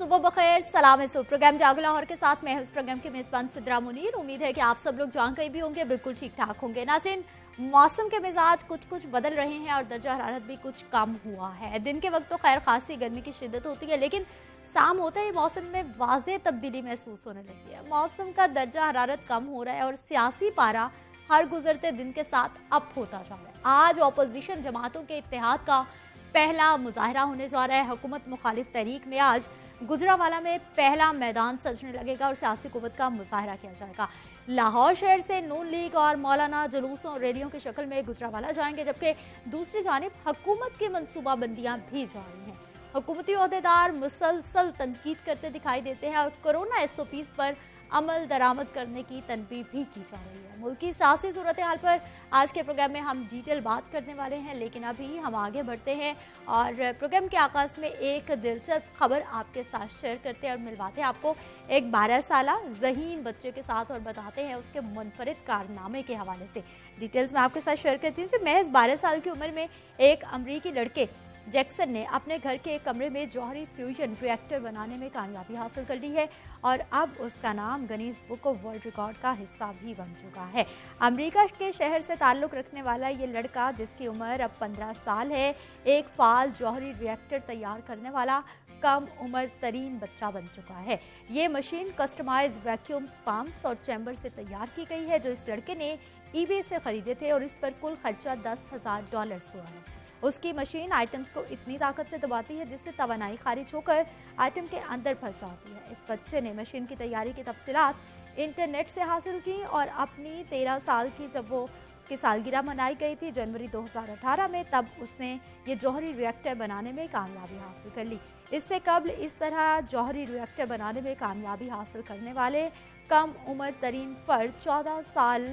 सुबह बखैर, सलाम है। प्रोग्राम जागो लाहौर के साथ मैं इस प्रोग्राम के मेजबान सिद्रा मुनीर। उम्मीद है कि आप सब लोग जहाँ कहीं भी होंगे बिल्कुल ठीक ठाक होंगे। नाज़रीन, मौसम के मिजाज कुछ बदल रहे हैं और दर्जा हरारत भी कुछ कम हुआ है। दिन के वक्त तो खैर खासी गर्मी की शिद्दत होती है, लेकिन शाम होते ही मौसम में वाज़ेह तब्दीली महसूस होने लगी है। मौसम का दर्जा हरारत कम हो रहा है और सियासी पारा हर गुजरते दिन के साथ अप होता जा रहा है। आज अपोजिशन जमातों के इत्तेहाद का पहला मुजाहरा होने जा रहा है। हुकूमत मुखालिफ तहरीक में आज गुजरावाला में पहला मैदान सजने लगेगा और सियासी कुव्वत का मुजाहरा किया जाएगा। लाहौर शहर से नून लीग और मौलाना जुलूसों और रैलियों की शक्ल में गुजरावाला जाएंगे, जबकि दूसरी जानिब हुकूमत की मनसूबाबंदियां भी जारी हैं। हुकूमती ओहदेदार मुसलसल तनकीद करते दिखाई देते हैं और कोरोना SOPs पर अमल दरामद करने की तनबीह भी की जा रही है। मुल्क की सियासी सूरत हाल पर आज के प्रोग्राम में हम डिटेल बात करने वाले हैं, लेकिन अभी हम आगे बढ़ते हैं और प्रोग्राम के आगाज में एक दिलचस्प खबर आपके साथ शेयर करते हैं और मिलवाते हैं आपको एक 12 साला ज़हीन बच्चे के साथ और बताते हैं उसके मुनफरिद कारनामे के हवाले से। डिटेल्स मैं आपके साथ शेयर करती हूँ। महज 12 साल की उम्र में एक अमरीकी लड़के जैक्सन ने अपने घर के एक कमरे में जौहरी फ्यूजन रिएक्टर बनाने में कामयाबी हासिल कर ली है और अब उसका नाम Guinness book of world record का हिस्सा भी बन चुका है। अमेरिका के शहर से ताल्लुक़ रखने वाला ये लड़का, जिसकी उम्र अब 15 साल है, एक फाल जौहरी रिएक्टर तैयार करने वाला कम उम्र तरीन बच्चा बन चुका है। ये मशीन कस्टमाइज वैक्यूम पंप्स और चैम्बर से तैयार की गई है, जो इस लड़के ने eBay से खरीदे थे और इस पर कुल खर्चा $10,000 हुआ है। उसकी मशीन आइटम्स को इतनी ताकत से दबाती है जिससे तवानाई खारिज होकर आइटम के अंदर फंस जाती है। इस बच्चे ने मशीन की तैयारी की तफसीलात इंटरनेट से हासिल की और अपनी 13 साल की जब वो उसकी सालगिरह मनाई गई थी जनवरी 2018 में, तब उसने ये जौहरी रिएक्टर बनाने में कामयाबी हासिल कर ली। इससे कबल इस तरह जौहरी रिएक्टर बनाने में कामयाबी हासिल करने वाले कम उम्र तरीन फर्द 14 साल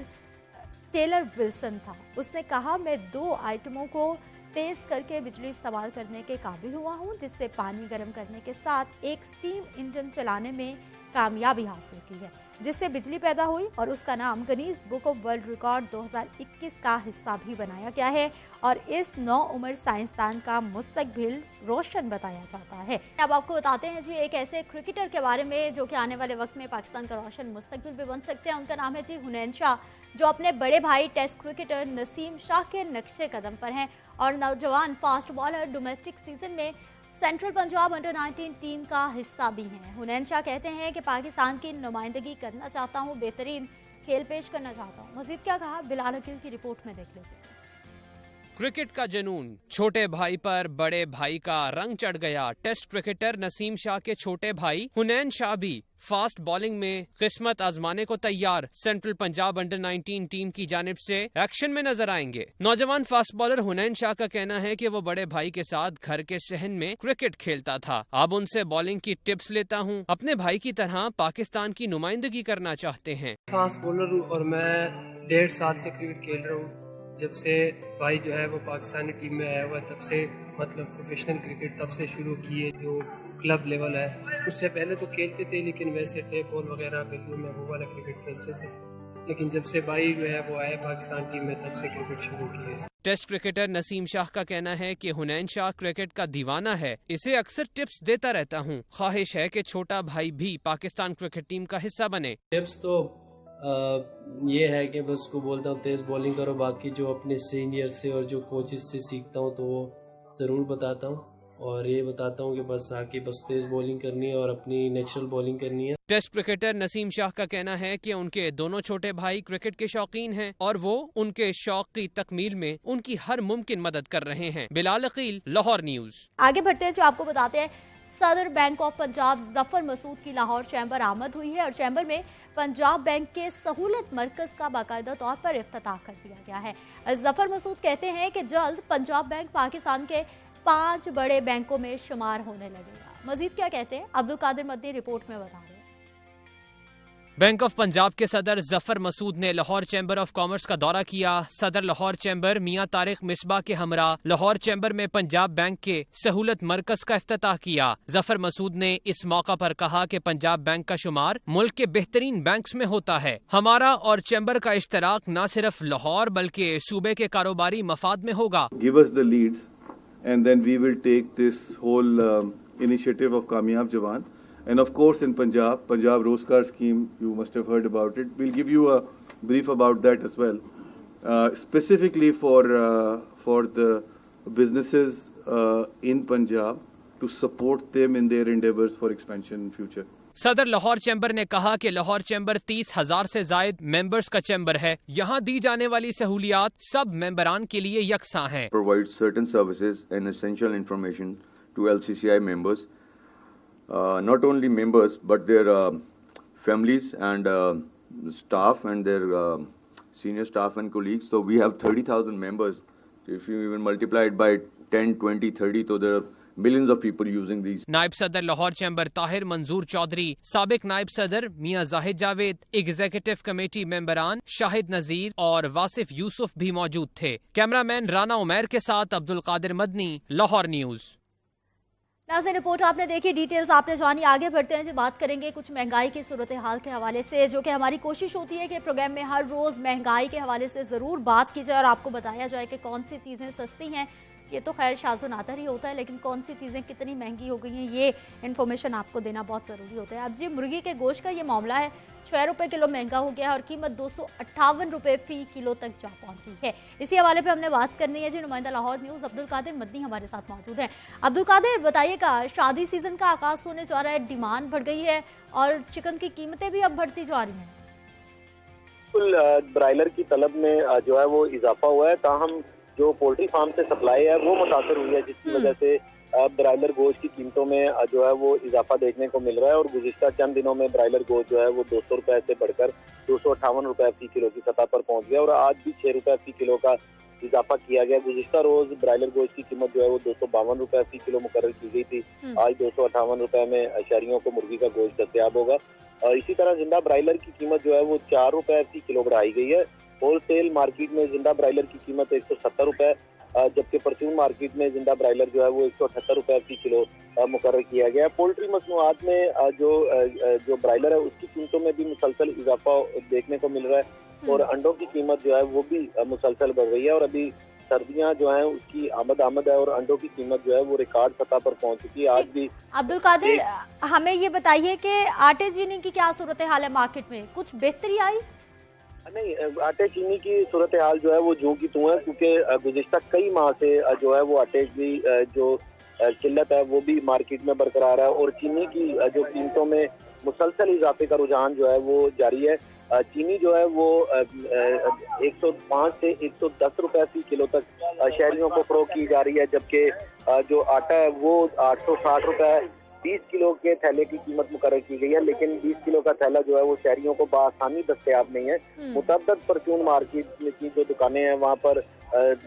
टेलर विल्सन था। उसने कहा, मैं 2 आइटमों को तेज करके बिजली इस्तेमाल करने के काबिल हुआ हूँ, जिससे पानी गर्म करने के साथ एक स्टीम इंजन चलाने में कामयाबी हासिल की है, जिससे बिजली पैदा हुई और उसका नाम Guinness book of world record 2021 का हिस्सा भी बनाया गया है और इस नौ उम्र साइंसदान का मुस्तकबिल रोशन बताया जाता है। अब आपको बताते हैं जी एक ऐसे क्रिकेटर के बारे में जो कि आने वाले वक्त में पाकिस्तान का रोशन मुस्तकबिल भी बन सकते हैं। उनका नाम है जी हुनैन शाह, जो अपने बड़े भाई टेस्ट क्रिकेटर नसीम शाह के नक्शे कदम पर हैं और नौजवान फास्ट बॉलर डोमेस्टिक सीजन में सेंट्रल पंजाब अंडर-19 टीम का हिस्सा भी हैं। हुनैन शाह कहते हैं कि पाकिस्तान की नुमाइंदगी करना चाहता हूं, बेहतरीन खेल पेश करना चाहता हूं। मजीद क्या कहा, बिलाल अकील की रिपोर्ट में देख लेते हैं। क्रिकेट का जुनून, छोटे भाई पर बड़े भाई का रंग चढ़ गया। टेस्ट क्रिकेटर नसीम शाह के छोटे भाई हुनैन शाह भी फास्ट बॉलिंग में किस्मत आजमाने को तैयार। सेंट्रल पंजाब अंडर-19 टीम की जानिब से एक्शन में नजर आएंगे। नौजवान फास्ट बॉलर हुनैन शाह का कहना है कि वो बड़े भाई के साथ घर के सहन में क्रिकेट खेलता था, अब उनसे बॉलिंग की टिप्स लेता हूँ। अपने भाई की तरह पाकिस्तान की नुमाइंदगी करना चाहते हैं। फास्ट बॉलर हूँ और मैं 1.5 साल से क्रिकेट खेल रहा हूँ। जब से भाई जो है वो पाकिस्तानी टीम में आया हुआ है, तब से मतलब प्रोफेशनल क्रिकेट तब से शुरू किए, जो क्लब लेवल है। उससे पहले तो खेलते थे, लेकिन वैसे टेप बॉल वगैरह गलियों में वो वाला क्रिकेट खेलते थे, लेकिन जब से भाई जो है वो आया पाकिस्तान टीम में, तब से क्रिकेट शुरू की है। टेस्ट क्रिकेटर नसीम शाह का कहना है कि हुनैन शाह क्रिकेट का दीवाना है, इसे अक्सर टिप्स देता रहता हूँ। ख्वाहिश है कि छोटा भाई भी पाकिस्तान क्रिकेट टीम का हिस्सा बने। टिप्स तो ये है कि बस को बोलता हूँ तेज़ बॉलिंग करो, बाकी जो अपने सीनियर से और जो कोचेस से सीखता हूँ तो वो ज़रूर बताता हूँ और ये बताता हूँ कि बस आके बस तेज़ बॉलिंग करनी है और अपनी नेचुरल बॉलिंग करनी है। टेस्ट क्रिकेटर नसीम शाह का कहना है कि उनके दोनों छोटे भाई क्रिकेट के शौकीन हैं और वो उनके शौक की तकमील में उनकी हर मुमकिन मदद कर रहे हैं। बिलाल अकील, लाहौर न्यूज़। आगे बढ़ते हैं, जो आपको बताते हैं सदर बैंक ऑफ पंजाब जफर मसूद की लाहौर चैम्बर आमद हुई है और चैम्बर में पंजाब बैंक के सहूलत मरकज का बाकायदा तौर पर इफ्तिताह कर दिया गया है। जफर मसूद कहते हैं कि जल्द पंजाब बैंक पाकिस्तान के 5 बड़े बैंकों में शुमार होने लगेगा। मजीद क्या कहते हैं, अब्दुल कादिर मदनी रिपोर्ट में बता रहे हैं। बैंक ऑफ पंजाब के सदर जफर मसूद ने लाहौर चैम्बर ऑफ कॉमर्स का दौरा किया। सदर लाहौर चैम्बर मियां तारिक मिसबा के हमरा लाहौर चैम्बर में पंजाब बैंक के सहूलत मरकज का इफ्तिताह किया। जफर मसूद ने इस मौका पर कहा कि पंजाब बैंक का शुमार मुल्क के बेहतरीन बैंक्स में होता है। हमारा और चैम्बर का इश्तराक न सिर्फ लाहौर बल्कि सूबे के कारोबारी मफाद में होगा। Give us the leads and then we will take this whole initiative of कामयाब जवान And of course in Punjab Rozgar scheme, you must have heard about it. We'll give you a brief about that as well. Specifically for the businesses in Punjab to support them in their endeavors for expansion in future. सदर Lahore chamber ने कहा कि Lahore chamber 30,000 से जायद members का chamber है। यहाँ दी जाने वाली सहूलियात सब मेंबरान के लिए यकसा हैं। Provide certain services and essential information to LCCI members, not only members but their families and staff and their senior staff and colleagues. So we have 30,000 members. If you even multiply it by 10, 20, 30, so there are millions of people using these. नायब सदर Lahore chamber Tahir मंजूर चौधरी, साबिक नायब सदर मियां Zahid Javed, executive committee मेंबरान Shahid नजीर और वासिफ यूसुफ भी मौजूद थे। कैमरामैन राना उमैर के साथ अब्दुल कादिर मदनी, लाहौर न्यूज। नाज़रीन, रिपोर्ट आपने देखी, डिटेल्स आपने जानी। आगे बढ़ते हैं, जो बात करेंगे कुछ महंगाई की सूरत हाल के हवाले से, जो कि हमारी कोशिश होती है कि प्रोग्राम में हर रोज़ महंगाई के हवाले से ज़रूर बात की जाए और आपको बताया जाए कि कौन सी चीज़ें सस्ती हैं। ये तो खैर शाज़ो नादर ही होता है, लेकिन कौन सी चीज़ें कितनी महंगी हो गई हैं ये इन्फॉर्मेशन आपको देना बहुत ज़रूरी होता है। अब जी मुर्गी के गोश्त का ये मामला है, 6 रुपये किलो महंगा हो गया है और कीमत 258 रुपये फ़ी किलो तक जा पहुंची है। इसी हवाले पे हमने बात करनी है जी। नुमाइंदा लाहौर न्यूज़ अब्दुल कादिर मदनी हमारे साथ मौजूद हैं। अब्दुल कादिर, बताइएगा, शादी सीजन का आगाज़ होने जा रहा है, डिमांड बढ़ गई है और चिकन की कीमतें भी अब बढ़ती जा रही हैं। बिल्कुल, ब्रायलर की तलब में जो है वो इजाफा हुआ है, ताहम जो पोल्ट्री फार्म से सप्लाई है वो मुतासर हुई है, जिसकी वजह से ब्रायलर गोश्त की कीमतों में जो है वो इजाफा देखने को मिल रहा है। और गुज़िश्ता चंद दिनों में ब्रायलर गोश्त जो है वो 200 रुपए से बढ़कर 258 रुपए फी किलो की सतह पर पहुंच गया और आज भी 6 रुपए फी किलो का इजाफा किया गया। गुज़िश्ता रोज ब्रायलर गोश्त की कीमत जो है वो 252 रुपए फी किलो मुकर्रर की गई थी, आज 258 रुपए में शहरियों को मुर्गी का गोश्त दस्तयाब होगा। और इसी तरह जिंदा ब्रायलर की कीमत जो है वो 4 रुपए फी किलो बढ़ाई गई है। होलसेल मार्केट में जिंदा ब्रायलर की कीमत 170 रुपए, जबकि परचून मार्केट में जिंदा ब्रायलर जो है वो 178 रुपए फी किलो मुकर्रर किया गया है। पोल्ट्री मसनूआत में जो ब्रायलर है उसकी कीमतों में भी मुसलसल इजाफा देखने को मिल रहा है और अंडों की कीमत जो है वो भी मुसलसल बढ़ रही है। और अभी सर्दियां जो हैं उसकी आमद है और अंडों की कीमत जो है वो रिकॉर्ड सतह पर पहुंच चुकी है। आज भी अब्दुल कादिर, हमें ये बताइए कि आटे चीनी की क्या सूरत हाल है मार्केट में, कुछ बेहतरी आई? नहीं, आटे चीनी की सूरत हाल जो है वो जूं की तूं है, क्योंकि गुज़िश्ता कई माह से जो है वो आटे की जो किल्लत है वो भी मार्केट में बरकरार है और चीनी की जो कीमतों में मुसलसल इजाफे का रुझान जो है वो जारी है। चीनी जो है वो 105 से 110 रुपए फी किलो तक शहरियों को फरोख्त की जा रही है, जबकि जो आटा है वो 860 रुपए 20 किलो के थैले की कीमत मुकर्रर की गई है। लेकिन 20 किलो का थैला जो है वो शहरियों को बआसानी दस्तयाब नहीं है। मुतअद्दिद परचून मार्केट की जो दुकानें हैं वहाँ पर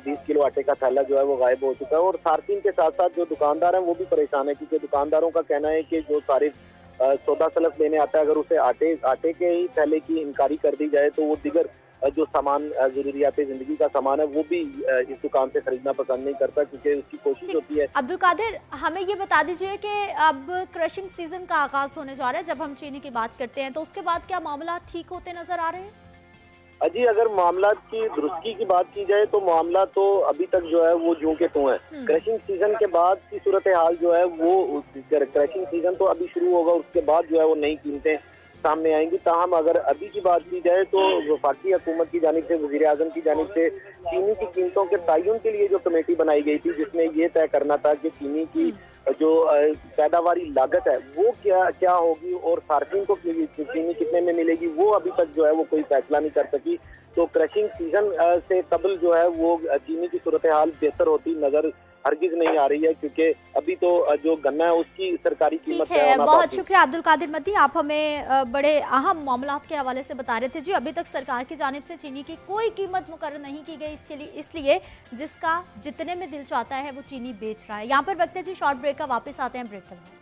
20 किलो आटे का थैला जो है वो गायब हो चुका है और सार्फिन के साथ साथ जो दुकानदार हैं वो भी परेशान है, क्योंकि दुकानदारों का कहना है कि जो सारे सौदा सलफ लेने आता है, अगर उसे आटे के ही थैले की इनकारी कर दी जाए तो वो दिगर जो सामान जरूरियात जिंदगी का सामान है वो भी इस दुकान से खरीदना पसंद नहीं करता, क्योंकि उसकी कोशिश होती है। अब्दुल कादिर, हमें ये बता दीजिए कि अब क्रशिंग सीजन का आगाज होने जा रहा है, जब हम चीनी की बात करते हैं तो उसके बाद क्या मामला ठीक होते नजर आ रहे हैं? जी, अगर मामला की दुरुस्ती की बात की जाए तो मामला तो अभी तक जो है वो जूं के तूं है। क्रशिंग सीजन के बाद की सूरत हाल जो है वो, क्रशिंग सीजन तो अभी शुरू होगा, उसके बाद जो है वो नई कीमतें सामने आएंगी। ताहम अगर अभी की बात की जाए तो वफाकी हुकूमत की जानिब से, वज़ीर आज़म की जानिब से चीनी की कीमतों के तयन के लिए जो कमेटी बनाई गई थी, जिसमें ये तय करना था कि चीनी की जो पैदावारी लागत है वो क्या होगी और सार्फिन को चीनी कितने में मिलेगी, वो अभी तक जो है वो कोई फैसला नहीं कर सकी। तो क्रशिंग सीजन से कबल जो है वो चीनी की सूरत हाल बेहतर होती नजर हरगिज नहीं आ रही है, क्योंकि अभी तो जो गन्ना है उसकी सरकारी कीमत है। बहुत शुक्रिया अब्दुल कादिर मदनी, आप हमें बड़े अहम मामलात के हवाले से बता रहे थे। जी, अभी तक सरकार की जानिब से चीनी की कोई कीमत मुकर्रर नहीं की गई, इसलिए जिसका जितने में दिल चाहता है वो चीनी बेच रहा है। यहाँ पर वक्त है जी शॉर्ट ब्रेक का, वापस आते हैं ब्रेक पर।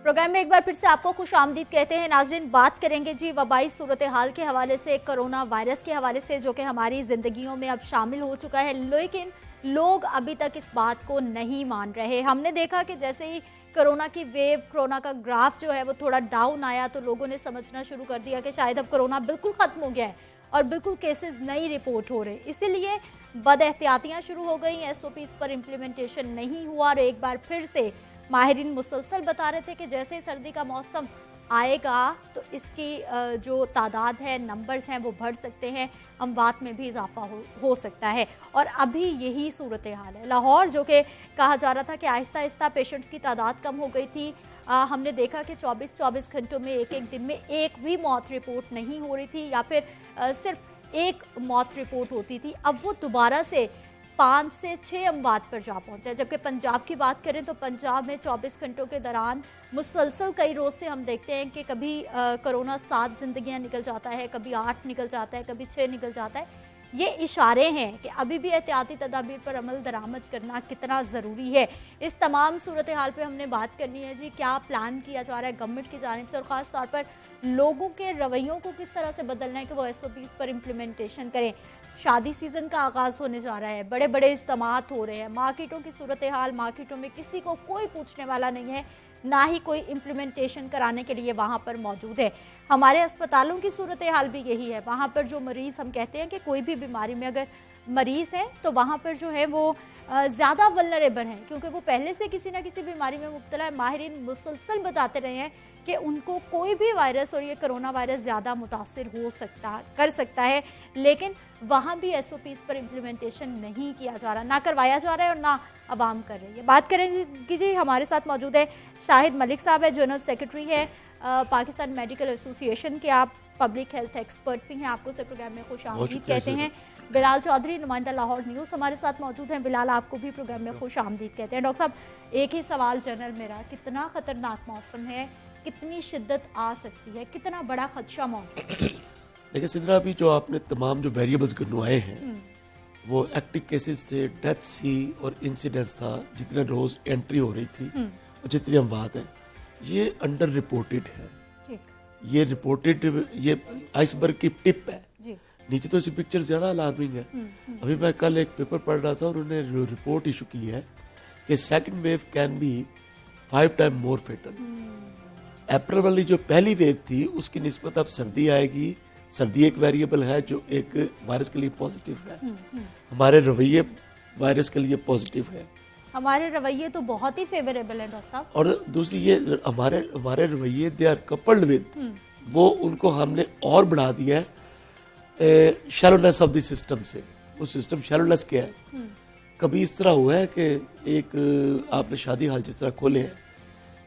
प्रोग्राम में एक बार फिर से आपको खुश आमदीद कहते हैं। नाजरीन, बात करेंगे जी वबाई सूरत हाल के हवाले से, कोरोना वायरस के हवाले से, जो कि हमारी जिंदगियों में अब शामिल हो चुका है, लेकिन लोग अभी तक इस बात को नहीं मान रहे। हमने देखा कि जैसे ही कोरोना की वेव, कोरोना का ग्राफ जो है वो थोड़ा डाउन आया तो लोगों ने समझना शुरू कर दिया कि शायद अब कोरोना बिल्कुल खत्म हो गया है और बिल्कुल केसेस नहीं रिपोर्ट हो रहे। इसीलिए बदएहतियातियां शुरू हो गई, एसओपीज पर इम्प्लीमेंटेशन नहीं हुआ और एक बार फिर से माहिरीन मुसलसल बता रहे थे कि जैसे ही सर्दी का मौसम आएगा तो इसकी जो तादाद है, नंबर्स हैं, वो बढ़ सकते हैं, अमवात में भी इजाफा हो सकता है। और अभी यही सूरत हाल है। लाहौर, जो कि कहा जा रहा था कि आहिस्ता आहिस्ता पेशेंट्स की तादाद कम हो गई थी, हमने देखा कि 24-24 घंटों में एक दिन में एक भी मौत रिपोर्ट नहीं हो रही थी या फिर सिर्फ एक मौत रिपोर्ट होती थी। अब वो दोबारा से 5 से 6 अमवात पर जा पहुंचा है। जबकि पंजाब की बात करें तो पंजाब में 24 घंटों के दौरान मुसलसल कई रोज से हम देखते हैं कि कभी कोरोना 7 जिंदगियां निकल जाता है, कभी 8 निकल जाता है, कभी 6 निकल जाता है। ये इशारे हैं कि अभी भी एहतियाती तदाबीर पर अमल दरामद करना कितना ज़रूरी है। इस तमाम सूरत हाल पे हमने बात करनी है जी, क्या प्लान किया जा रहा है गवर्नमेंट की जानिब से और ख़ास तौर पर लोगों के रवैयों को किस तरह से बदलना है कि वो एसओपीज पर इम्प्लीमेंटेशन करें। शादी सीजन का आगाज़ होने जा रहा है, बड़े बड़े इज्तिमात हो रहे हैं, मार्केटों की सूरत हाल, मार्केटों में किसी को कोई पूछने वाला नहीं है, ना ही कोई इम्प्लीमेंटेशन कराने के लिए वहाँ पर मौजूद है। हमारे अस्पतालों की सूरत हाल भी यही है। वहाँ पर जो मरीज़, हम कहते हैं कि कोई भी बीमारी में अगर मरीज़ है तो वहाँ पर जो है वो ज़्यादा वल्नरेबल हैं क्योंकि वो पहले से किसी ना किसी बीमारी में मुब्तला है। माहिरीन मुसलसल बताते रहे हैं कि उनको कोई भी वायरस और ये कोरोना वायरस ज़्यादा मुतासिर कर सकता है, लेकिन वहाँ भी एसओपीज पर इम्प्लीमेंटेशन नहीं किया जा रहा, ना करवाया जा रहा है और ना आवाम कर रही है। बात करेंगे जी, हमारे साथ मौजूद है शाहिद मलिक साहब, है जनरल सेक्रेटरी है पाकिस्तान मेडिकल एसोसिएशन के, आप पब्लिक हेल्थ एक्सपर्ट भी हैं, आपको से प्रोग्राम में खुश आमदीद कहते हैं। बिलाल चौधरी, नुमाइंदा लाहौर न्यूज़, हमारे साथ मौजूद हैं। बिलाल, आपको भी प्रोग्राम में खुश आमदीद कहते हैं। डॉक्टर साहब, एक ही सवाल जनरल मेरा, कितना खतरनाक मौसम है, कितनी शिद्दत आ सकती है, कितना बड़ा खदशा मौजूद है? देखिए सिद्रा, अभी जो आपने तमाम जो वेरिएबल्स गिनवाए हैं वो एक्टिव केसेस से डेथ थी और इंसिडेंट्स था, जितने रोज एंट्री हो रही थी और जितनी अमवात है, ये अंडर रिपोर्टेड है। ये रिपोर्टेड, ये आइसबर्ग की टिप है, नीचे तो इसकी पिक्चर ज्यादा अलार्मिंग है। अभी मैं कल एक पेपर पढ़ रहा था, उन्होंने रिपोर्ट इशू की है कि second wave can be 5 time more fatal. अप्रैल वाली जो पहली वेव थी उसकी निस्बत अब सर्दी आएगी। सर्दी एक वेरिएबल है जो एक वायरस के लिए पॉजिटिव है, हमारे रवैये वायरस के लिए पॉजिटिव है। हमारे रवैये तो बहुत ही फेवरेबल है डॉक्टर साहब। और दूसरी ये हमारे रवैये दे आर कपल्ड विद, वो उनको हमने और बढ़ा दिया है शैलोनेस ऑफ द सिस्टम से। वो सिस्टम शैलोनेस क्या है? कभी इस तरह हुआ है कि एक आपने शादी हाल जिस तरह खोले हैं,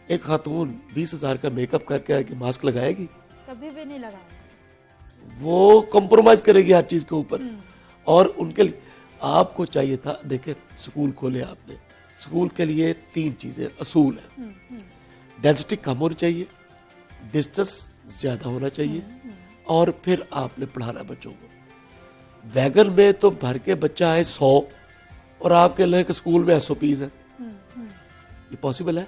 एक खातून 20,000 का मेकअप करके आके मास्क लगाएगी? कभी भी नहीं लगाएगी। वो कॉम्प्रोमाइज करेगी हर चीज के ऊपर। और उनके लिए आपको चाहिए था, देखे स्कूल खोले आपने, स्कूल के लिए 3 चीजें असूल है। डेंसिटी कम होनी चाहिए, डिस्टेंस ज्यादा होना चाहिए, और फिर आपने पढ़ाना बच्चों को। वैगन में तो भर के बच्चा है 100 और आपके लिए स्कूल में एसओपीज है, ये पॉसिबल है?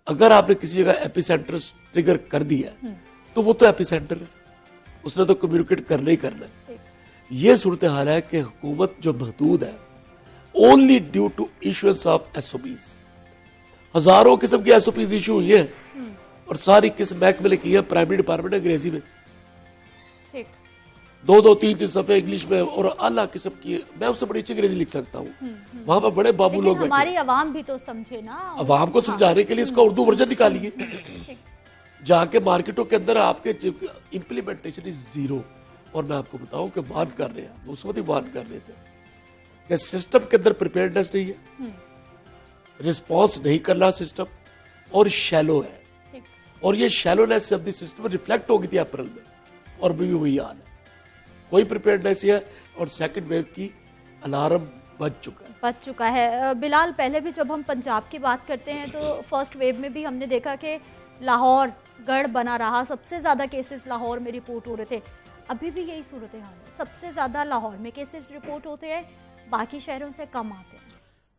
अगर आपने किसी जगह एपिसेंटर ट्रिगर कर दिया तो वो तो एपिसेंटर है, उसने तो कम्युनिकेट करना ही करना है। ये सूरत हाल है कि हुकूमत जो महदूद है only due to issuance of SOPs. हजारों किस्म की एसओपीज इशू हुई है और सारी किस्म महकमे ने की है, प्राइमरी डिपार्टमेंट अंग्रेजी में, 2-2, 3-3 सफ़े इंग्लिश में और अल्लाह किस्म की। मैं उससे बड़ी अच्छी अंग्रेजी लिख सकता हूँ, वहां पर बड़े बाबू लोग बैठे। हमारी आवाम भी तो समझे ना, आवाम को समझाने के लिए इसका उर्दू वर्जन निकालिए। जाके मार्केटों के अंदर आपके इम्प्लीमेंटेशन इज 0। और मैं आपको बताऊं कि वार्न कर रहे हैं, उस वक्त ही वार्न कर रहे थे कि सिस्टम के अंदर प्रिपेयर्डनेस नहीं है, रिस्पॉन्स नहीं कर रहा सिस्टम, और शैलो है। और ये शैलोनेस से अपनी सिस्टम में रिफ्लेक्ट हो गई थी अप्रैल में, और भी वही हाल है, कोई प्रिपेयर्डनेस है और सेकंड वेव की अलार्म बज चुका है। बिलाल, पहले भी जब हम पंजाब की बात करते हैं तो फर्स्ट वेव में भी हमने देखा कि लाहौर गढ़ बना रहा, सबसे ज्यादा केसेस लाहौर में रिपोर्ट हो रहे थे। अभी भी यही सूरत हाल है, सबसे ज्यादा लाहौर में केसेस रिपोर्ट होते हैं, बाकी शहरों से कम आते हैं।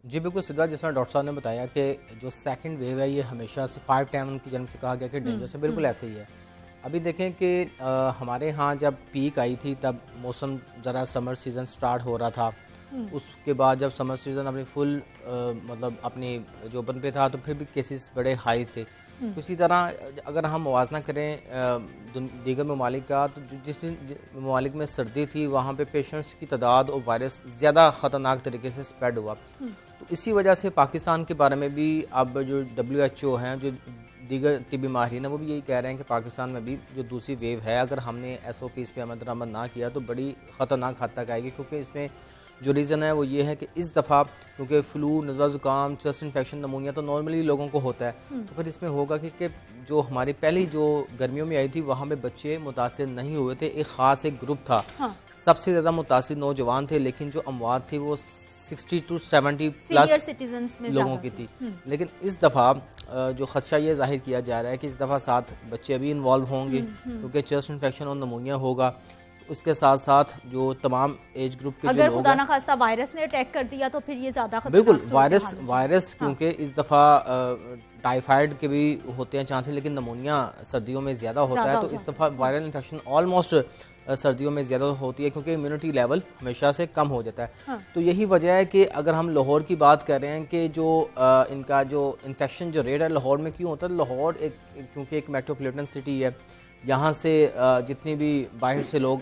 जी बिल्कुल सिद्धा, जिस तरह डॉक्टर साहब ने बताया कि जो सेकंड वेव है ये हमेशा से 5 टाइम उनकी जन्म से कहा गया कि डेंजरस है, बिल्कुल ऐसे ही है। अभी देखें कि हमारे यहाँ जब पीक आई थी तब मौसम ज़रा समर सीज़न स्टार्ट हो रहा था, उसके बाद जब समर सीज़न अपनी फुल मतलब अपनी जो ओपन पे था तो फिर भी केसेस बड़े हाई थे। इसी तरह अगर हम मुवाजना करें दीगर ममालिक का, तो जिस ममालिक में सर्दी थी वहाँ पे पेशेंट्स की तादाद और वायरस ज़्यादा ख़तरनाक तरीके से स्प्रेड हुआ। तो इसी वजह से पाकिस्तान के बारे में भी अब जो WHO हैं, जो दीगर तिब्बी माहिरीन हैं, वो भी यही कह रहे हैं कि पाकिस्तान में भी जो दूसरी वेव है, अगर हमने SOPs पे अमल दरामद ना किया तो बड़ी ख़तरनाक हद तक आएगी। क्योंकि इसमें जो रीज़न है वो ये है कि इस दफ़ा क्योंकि फ्लू, नज़ला ज़ुकाम, चेस्ट इन्फेक्शन, नमूनिया तो नॉर्मली लोगों को होता है, तो फिर इसमें होगा कि जो हमारी पहली जो गर्मियों में आई थी वहाँ में बच्चे मुतासिर नहीं हुए थे। एक ख़ास एक ग्रुप था, सबसे ज़्यादा मुतासिर नौजवान थे, लेकिन जो अमवात थी वो 60 to 70 प्लस लोगों की थी। लेकिन इस दफ़ा जो खदशा ये जाहिर किया जा रहा है कि इस दफ़ा 7 बच्चे अभी इन्वॉल्व होंगे क्योंकि चेस्ट इन्फेक्शन और नमूनिया होगा। उसके साथ साथ जो तमाम एज ग्रुप के अगर जो खुदा ना खास्ता वायरस ने अटैक कर दिया तो फिर ये ज्यादा बिल्कुल वायरस क्योंकि इस दफ़ा टाइफाइड के भी होते हैं चांसेस, लेकिन नमूनिया सर्दियों में ज़्यादा होता है। तो इस दफ़ा वायरल इन्फेक्शन ऑलमोस्ट सर्दियों में ज़्यादा होती है क्योंकि इम्यूनिटी लेवल हमेशा से कम हो जाता है। तो यही वजह है कि अगर हम लाहौर की बात कर रहे हैं कि जो इनका जो इन्फेक्शन जो रेट है लाहौर में क्यों होता है, लाहौर क्योंकि एक मेट्रोपॉलिटन सिटी है, यहाँ से जितनी भी बाहर से लोग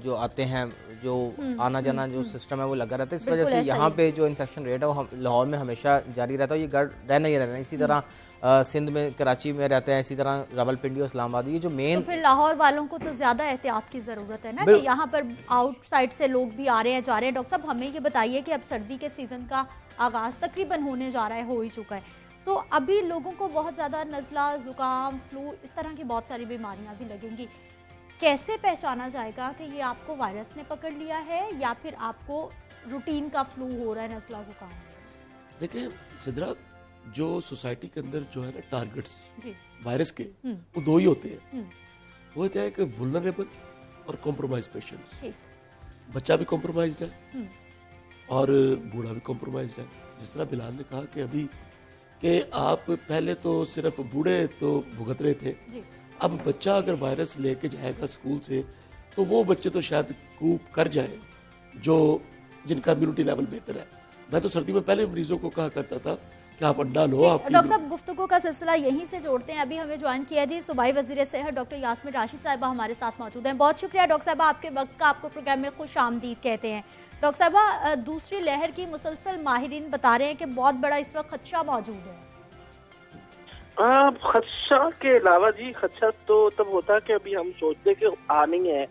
जो आते हैं, जो आना जाना जो सिस्टम है वो लगा रहता है। इस वजह से यहाँ पे जो इन्फेक्शन रेट है वो लाहौर में हमेशा जारी रहता है। ये रहना ही रहना है। इसी तरह सिंध में, कराची में रहते हैं, इसी तरह रावलपिंडी और इस्लामाबाद, ये जो मेन तो फिर लाहौर वालों को तो ज्यादा एहतियात की जरूरत है ना कि यहाँ पर आउटसाइड से लोग भी आ रहे हैं, जा रहे हैं। डॉक्टर साहब हमें ये बताइए कि अब सर्दी के सीजन का आगाज तकरीबन होने जा रहा है, हो ही चुका है, तो अभी लोगों को बहुत ज़्यादा नज़ला, ज़ुकाम, फ्लू, इस तरह की बहुत सारी बीमारियां भी लगेंगी। कैसे पहचाना जाएगा कि ये आपको वायरस ने पकड़ लिया है या फिर आपको रूटीन का फ्लू हो रहा है, नज़ला ज़ुकाम? देखिए सिद्रा, जो सोसाइटी के अंदर जो है ना टारगेट्स वायरस के, वो दो ही होते हैं। वो होता है कि वुल्नरेबल और कॉम्प्रोमाइज पेशेंट्स। बच्चा भी कॉम्प्रोमाइज्ड है और बूढ़ा भी कॉम्प्रोमाइज्ड है। जिस तरह बिलाल ने कहा कि अभी कि आप पहले तो सिर्फ बूढ़े तो भुगत रहे थे, अब बच्चा अगर वायरस लेके जाएगा स्कूल से तो वो बच्चे तो शायद कूप कर जाए जो जिनका इम्यूनिटी लेवल बेहतर है। मैं तो सर्दी में पहले मरीजों को कहा करता था कि आप अंडा लो। आप डॉक्टर साहब गुफ्तगू का सिलसिला यहीं से जोड़ते हैं। अभी हमें ज्वाइन किया जी सूबाई वजीर सेहत डॉक्टर यास्मीन राशिद साहिबा हमारे साथ मौजूद हैं। बहुत शुक्रिया डॉक्टर साहबा, आपके वक्त का, आपको प्रोग्राम में खुश आमदीद कहते हैं। डॉक्टर साहबा, दूसरी लहर की मुसलसल माहिरीन बता रहे हैं कि बहुत बड़ा इस वक्त खदशा मौजूद है। खदशा के अलावा जी, खदशा तो तब होता है कि अभी हम सोचते कि आनी है।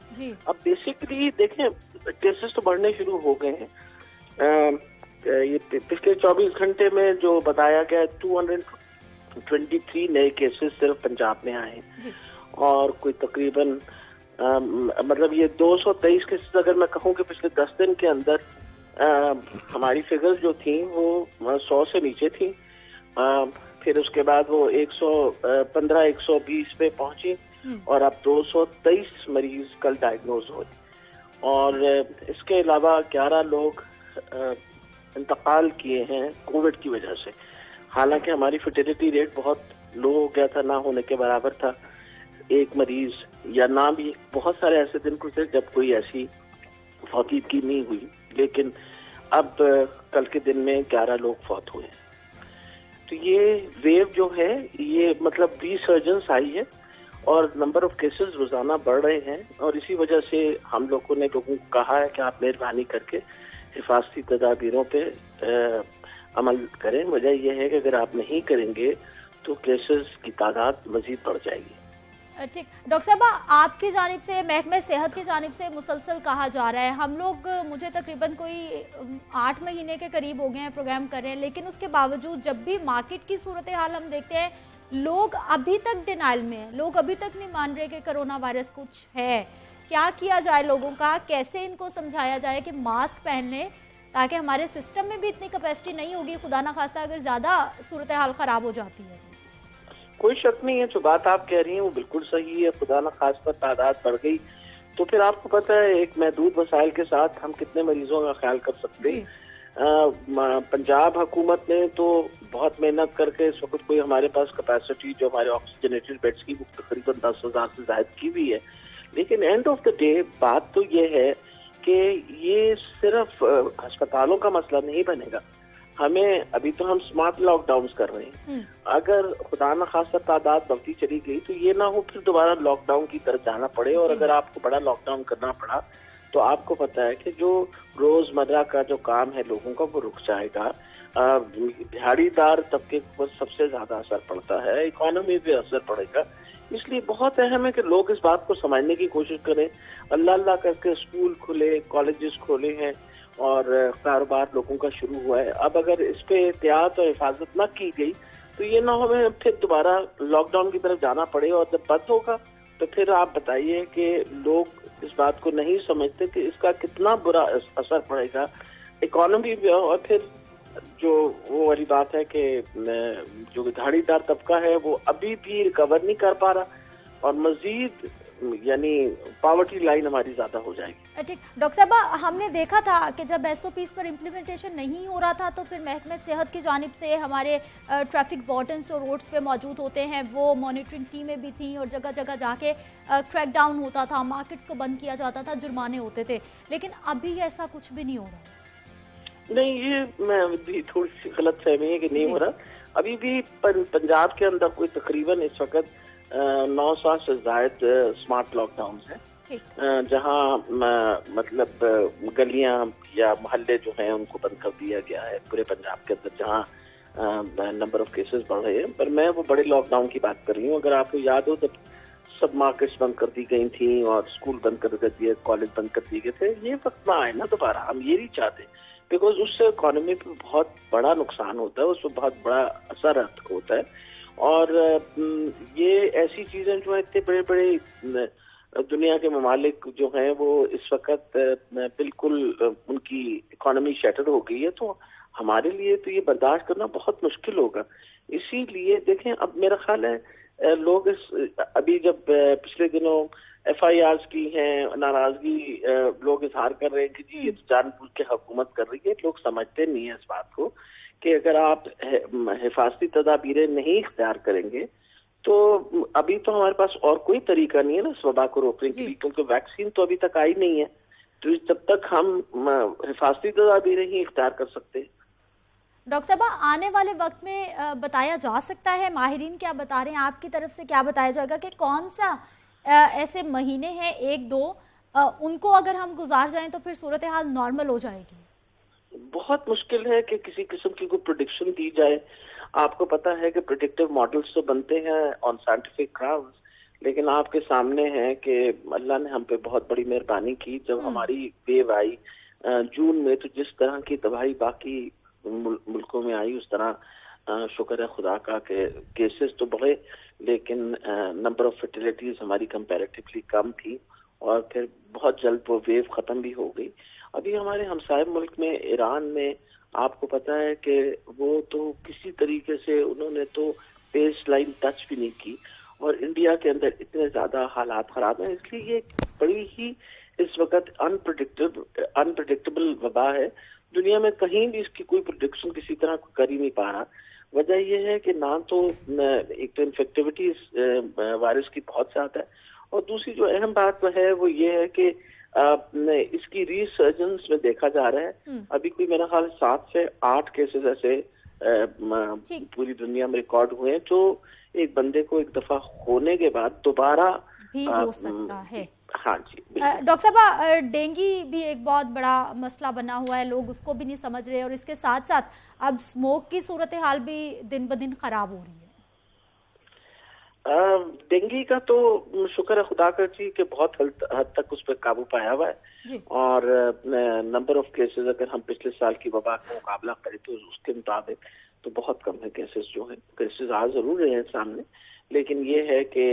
अब बेसिकली देखें, केसेस तो बढ़ने शुरू हो गए हैं। ये पिछले 24 घंटे में जो बताया गया 223 नए केसेस सिर्फ पंजाब में आए और कोई तकरीबन मतलब ये 223 केसेस अगर मैं कहूँ कि पिछले 10 दिन के अंदर हमारी फिगर्स जो थी वो 100 से नीचे थी। फिर उसके बाद वो 115-120 पे पहुंची और अब 223 मरीज कल डायग्नोज हुए और इसके अलावा 11 लोग इंतकाल किए हैं कोविड की वजह से। हालांकि हमारी फर्टिलिटी रेट बहुत लो हो गया था, ना होने के बराबर था। एक मरीज या ना भी, बहुत सारे ऐसे दिन गुजरे जब कोई ऐसी फौतीदगी नहीं हुई, लेकिन अब कल के दिन में 11 लोग फौत हुए। तो ये वेव जो है ये मतलब रिसर्जेंस आई है और नंबर ऑफ केसेस रोजाना बढ़ रहे हैं और इसी वजह से हम लोगों ने लोगों को कहा है कि आप मेहरबानी करके हिफाजती तदाबीरों पे अमल करें। वजह यह है कि अगर आप नहीं करेंगे तो केसेस की तादाद मजीद बढ़ जाएगी। ठीक डॉक्टर साहबा, आपकी जानिब से, महकमे सेहत की जानिब से मुसलसल कहा जा रहा है, हम लोग मुझे तकरीबन कोई 8 महीने के करीब हो गए हैं प्रोग्राम कर रहे हैं, लेकिन उसके बावजूद जब भी मार्केट की सूरत हाल हम देखते हैं, लोग अभी तक डिनाइल में हैं, लोग अभी तक नहीं मान रहे कि कोरोना वायरस कुछ है। क्या किया जाए लोगों का, कैसे इनको समझाया जाए कि मास्क पहन लें ताकि हमारे सिस्टम में भी इतनी कैपेसिटी नहीं होगी, खुदा ना खास्ता अगर ज्यादा सूरत हाल खराब हो जाती है। कोई शक नहीं है, जो बात आप कह रही हैं वो बिल्कुल सही है। खुदा ना खास्ता तादाद बढ़ गई तो फिर आपको पता है एक महदूद वसाइल के साथ हम कितने मरीजों का ख्याल कर सकते हैं। पंजाब हुकूमत ने तो बहुत मेहनत करके इस वक्त कोई हमारे पास कैपेसिटी जो हमारे ऑक्सीजनेटेड बेड्स की वो तकरीबन 10,000 से ज्यादा की हुई है, लेकिन एंड ऑफ द डे बात तो ये है कि ये सिर्फ अस्पतालों का मसला नहीं बनेगा। हमें अभी तो हम स्मार्ट लॉकडाउन कर रहे हैं, अगर खुदा न खासा तादाद बढ़ती चली गई तो ये ना हो फिर दोबारा लॉकडाउन की तरफ जाना पड़े। और अगर आपको बड़ा लॉकडाउन करना पड़ा तो आपको पता है कि जो रोजमर्रा का जो काम है लोगों का वो रुक जाएगा। दिहाड़ीदार तबके पर सबसे ज्यादा असर पड़ता है, इकोनॉमी पे असर पड़ेगा। इसलिए बहुत अहम है कि लोग इस बात को समझने की कोशिश करें। अल्लाह अल्लाह करके स्कूल खुले, कॉलेजेस खोले हैं और कारोबार लोगों का शुरू हुआ है। अब अगर इस पे एहतियात और हिफाजत न की गई तो ये ना हो हमें फिर दोबारा लॉकडाउन की तरफ जाना पड़े। और जब बंद होगा तो फिर आप बताइए कि लोग इस बात को नहीं समझते कि इसका कितना बुरा असर पड़ेगा इकोनॉमी पे। और फिर जो वो वाली बात है कि जो दिहाड़ीदार तबका है वो अभी भी रिकवर नहीं कर पा रहा और मजीद यानी पॉवर्टी लाइन हमारी ज्यादा हो जाएगी। ठीक डॉक्टर साहब, हमने देखा था कि जब एसओपीज पर इम्प्लीमेंटेशन नहीं हो रहा था तो फिर महकमे सेहत की जानिब से हमारे ट्रैफिक वार्डन्स जो रोड्स पे मौजूद होते हैं वो मॉनिटरिंग टीमें भी थी और जगह जगह जाके क्रैकडाउन होता था, मार्केट्स को बंद किया जाता था, जुर्माने होते थे। लेकिन अभी ऐसा कुछ भी नहीं हो रहा। नहीं, ये मैं भी थोड़ी सी गलत फहमी है कि नहीं हो रहा। अभी भी पंजाब के अंदर कोई तकरीबन इस वक्त 900 से जायद स्मार्ट लॉकडाउन है, जहां मतलब गलियां या मोहल्ले जो हैं उनको बंद कर दिया गया है पूरे पंजाब के अंदर, जहां नंबर ऑफ केसेस बढ़ रहे हैं। पर मैं वो बड़े लॉकडाउन की बात कर रही हूँ। अगर आपको याद हो जब सब मार्केट्स बंद कर दी गई थी और स्कूल बंद कर दिए, कॉलेज बंद कर दिए गए थे, ये वक्त ना आए ना दोबारा। हम ये नहीं चाहते बिकॉज उससे इकोनॉमी पे बहुत बड़ा नुकसान होता है, उससे बहुत बड़ा असर होता है। और ये ऐसी चीजें जो है इतने बड़े बड़े दुनिया के ममालिक जो हैं वो इस वक्त बिल्कुल उनकी इकोनॉमी शटर हो गई है, तो हमारे लिए तो ये बर्दाश्त करना बहुत मुश्किल होगा। इसीलिए देखें, अब मेरा ख्याल है लोग अभी जब पिछले दिनों FIRs की हैं, नाराजगी लोग इजहार कर रहे हैं कि जी ये तो जानबूझ के हुकूमत कर रही है। लोग समझते नहीं है इस बात को कि अगर आप हिफाजती तदाबीरें नहीं इख्तियार करेंगे तो अभी तो हमारे पास और कोई तरीका नहीं है ना इस वबा को रोकने के लिए, क्योंकि वैक्सीन तो अभी तक आई नहीं है। तो जब तक हम हिफाजती तदाबीरें ही इख्तियार कर सकते हैं। डॉक्टर साहब, आने वाले वक्त में बताया जा सकता है, माहिरीन क्या बता रहे हैं, आपकी तरफ से क्या बताया जाएगा कि कौन सा ऐसे महीने हैं 1-2 उनको अगर हम गुजार जाएं तो फिर सूरत हाल नॉर्मल हो जाएगी? बहुत मुश्किल है कि किसी किस्म की कोई प्रेडिक्शन दी जाए। आपको पता है कि प्रेडिक्टिव मॉडल्स तो बनते हैं ऑन साइंटिफिक ग्राउंड्स, लेकिन आपके सामने है कि अल्लाह ने हम पे बहुत बड़ी मेहरबानी की। जब हमारी वेव आई जून में, तो जिस तरह की तबाही बाकी मुल्कों में आई उस तरह शुक्र है खुदा का कि केसेस तो बढ़े, लेकिन नंबर ऑफ फर्टिलिटीज हमारी कंपैरेटिवली कम थी और फिर बहुत जल्द वो वेव खत्म भी हो गई। अभी हमारे हमसाय मुल्क में ईरान में आपको पता है कि वो तो किसी तरीके से उन्होंने तो बेस लाइन टच भी नहीं की, और इंडिया के अंदर इतने ज्यादा हालात खराब हैं। इसलिए ये बड़ी ही इस वक्त अनप्रेडिक्टेबल वबा है। दुनिया में कहीं भी इसकी कोई प्रेडिक्शन किसी तरह कर ही नहीं पा रहा। वजह यह है कि ना तो एक तो इन्फेक्टिविटी वायरस की बहुत ज्यादा है, और दूसरी जो अहम बात है वो ये है कि इसकी रिसर्जेंस में देखा जा रहा है। अभी कोई मेरा ख्याल 7 से 8 केसेस ऐसे पूरी दुनिया में रिकॉर्ड हुए हैं जो एक बंदे को एक दफा होने के बाद दोबारा भी हो सकता है। हाँ जी डॉक्टर साहब, डेंगू भी एक बहुत बड़ा मसला बना हुआ है, लोग उसको भी नहीं समझ रहे, और इसके साथ साथ अब स्मोक की सूरत हाल भी दिन ब दिन खराब हो रही है। डेंगू का तो शुक्र है खुदा का जी कि बहुत हद तक उस पर काबू पाया हुआ है, और नंबर ऑफ केसेस अगर हम पिछले साल की वबा का मुकाबला करें तो उसके मुताबिक तो बहुत कम है केसेस जो है। केसेस आ जरूर रहे हैं सामने, लेकिन ये है कि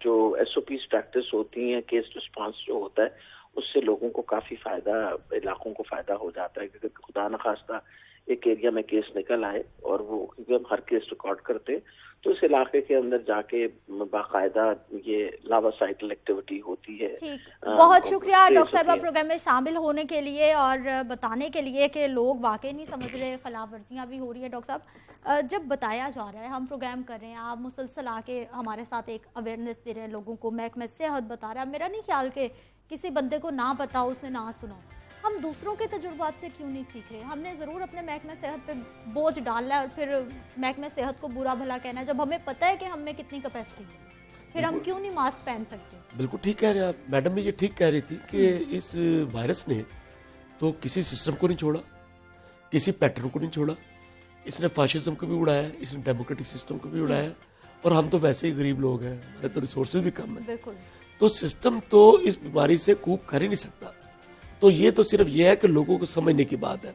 जो SOPs प्रैक्टिस होती हैं, केस रिस्पांस जो होता है, उससे लोगों को काफी फायदा, इलाकों को फायदा हो जाता है। क्योंकि खुदा न खास्ता एक एरिया में केस निकल आए और वो क्योंकि हम हर केस रिकॉर्ड करते हैं तो इस इलाके के अंदर जाके बाकायदा ये लावा साइकिल एक्टिविटी होती है। बहुत शुक्रिया डॉक्टर साहब प्रोग्राम में शामिल होने के लिए और बताने के लिए कि लोग वाकई नहीं समझ रहे, खिलाफ वर्जियाँ भी हो रही है। डॉक्टर साहब, जब बताया जा रहा है, हम प्रोग्राम कर रहे हैं, आप मुसलसल आके हमारे साथ एक अवेयरनेस दे रहे हैं लोगों को, महकमा सेहत बता रहा है, मेरा नहीं ख्याल कि किसी बंदे को ना पता हो, उसने ना सुना, हम दूसरों के तजुर्बात से क्यों नहीं सीख रहे? हमने ज़रूर अपने महकमे सेहत पे बोझ डालना है और फिर महकमे सेहत को बुरा भला कहना है, जब हमें पता है कि हम में कितनी कैपेसिटी है, फिर हम क्यों नहीं मास्क पहन सकते? बिल्कुल ठीक कह रहे हैं आप। मैडम भी ये ठीक कह रही थी कि इस वायरस ने तो किसी सिस्टम को नहीं छोड़ा, किसी पैटर्न को नहीं छोड़ा। इसने फाशिज्म को भी उड़ाया, इसने डेमोक्रेटिक सिस्टम को भी उड़ाया, और हम तो वैसे ही गरीब लोग हैं, हमारे तो रिसोर्सेज भी कम है। बिल्कुल। तो सिस्टम तो इस बीमारी से कूप कर ही नहीं सकता। तो ये तो सिर्फ ये है कि लोगों को समझने की बात है।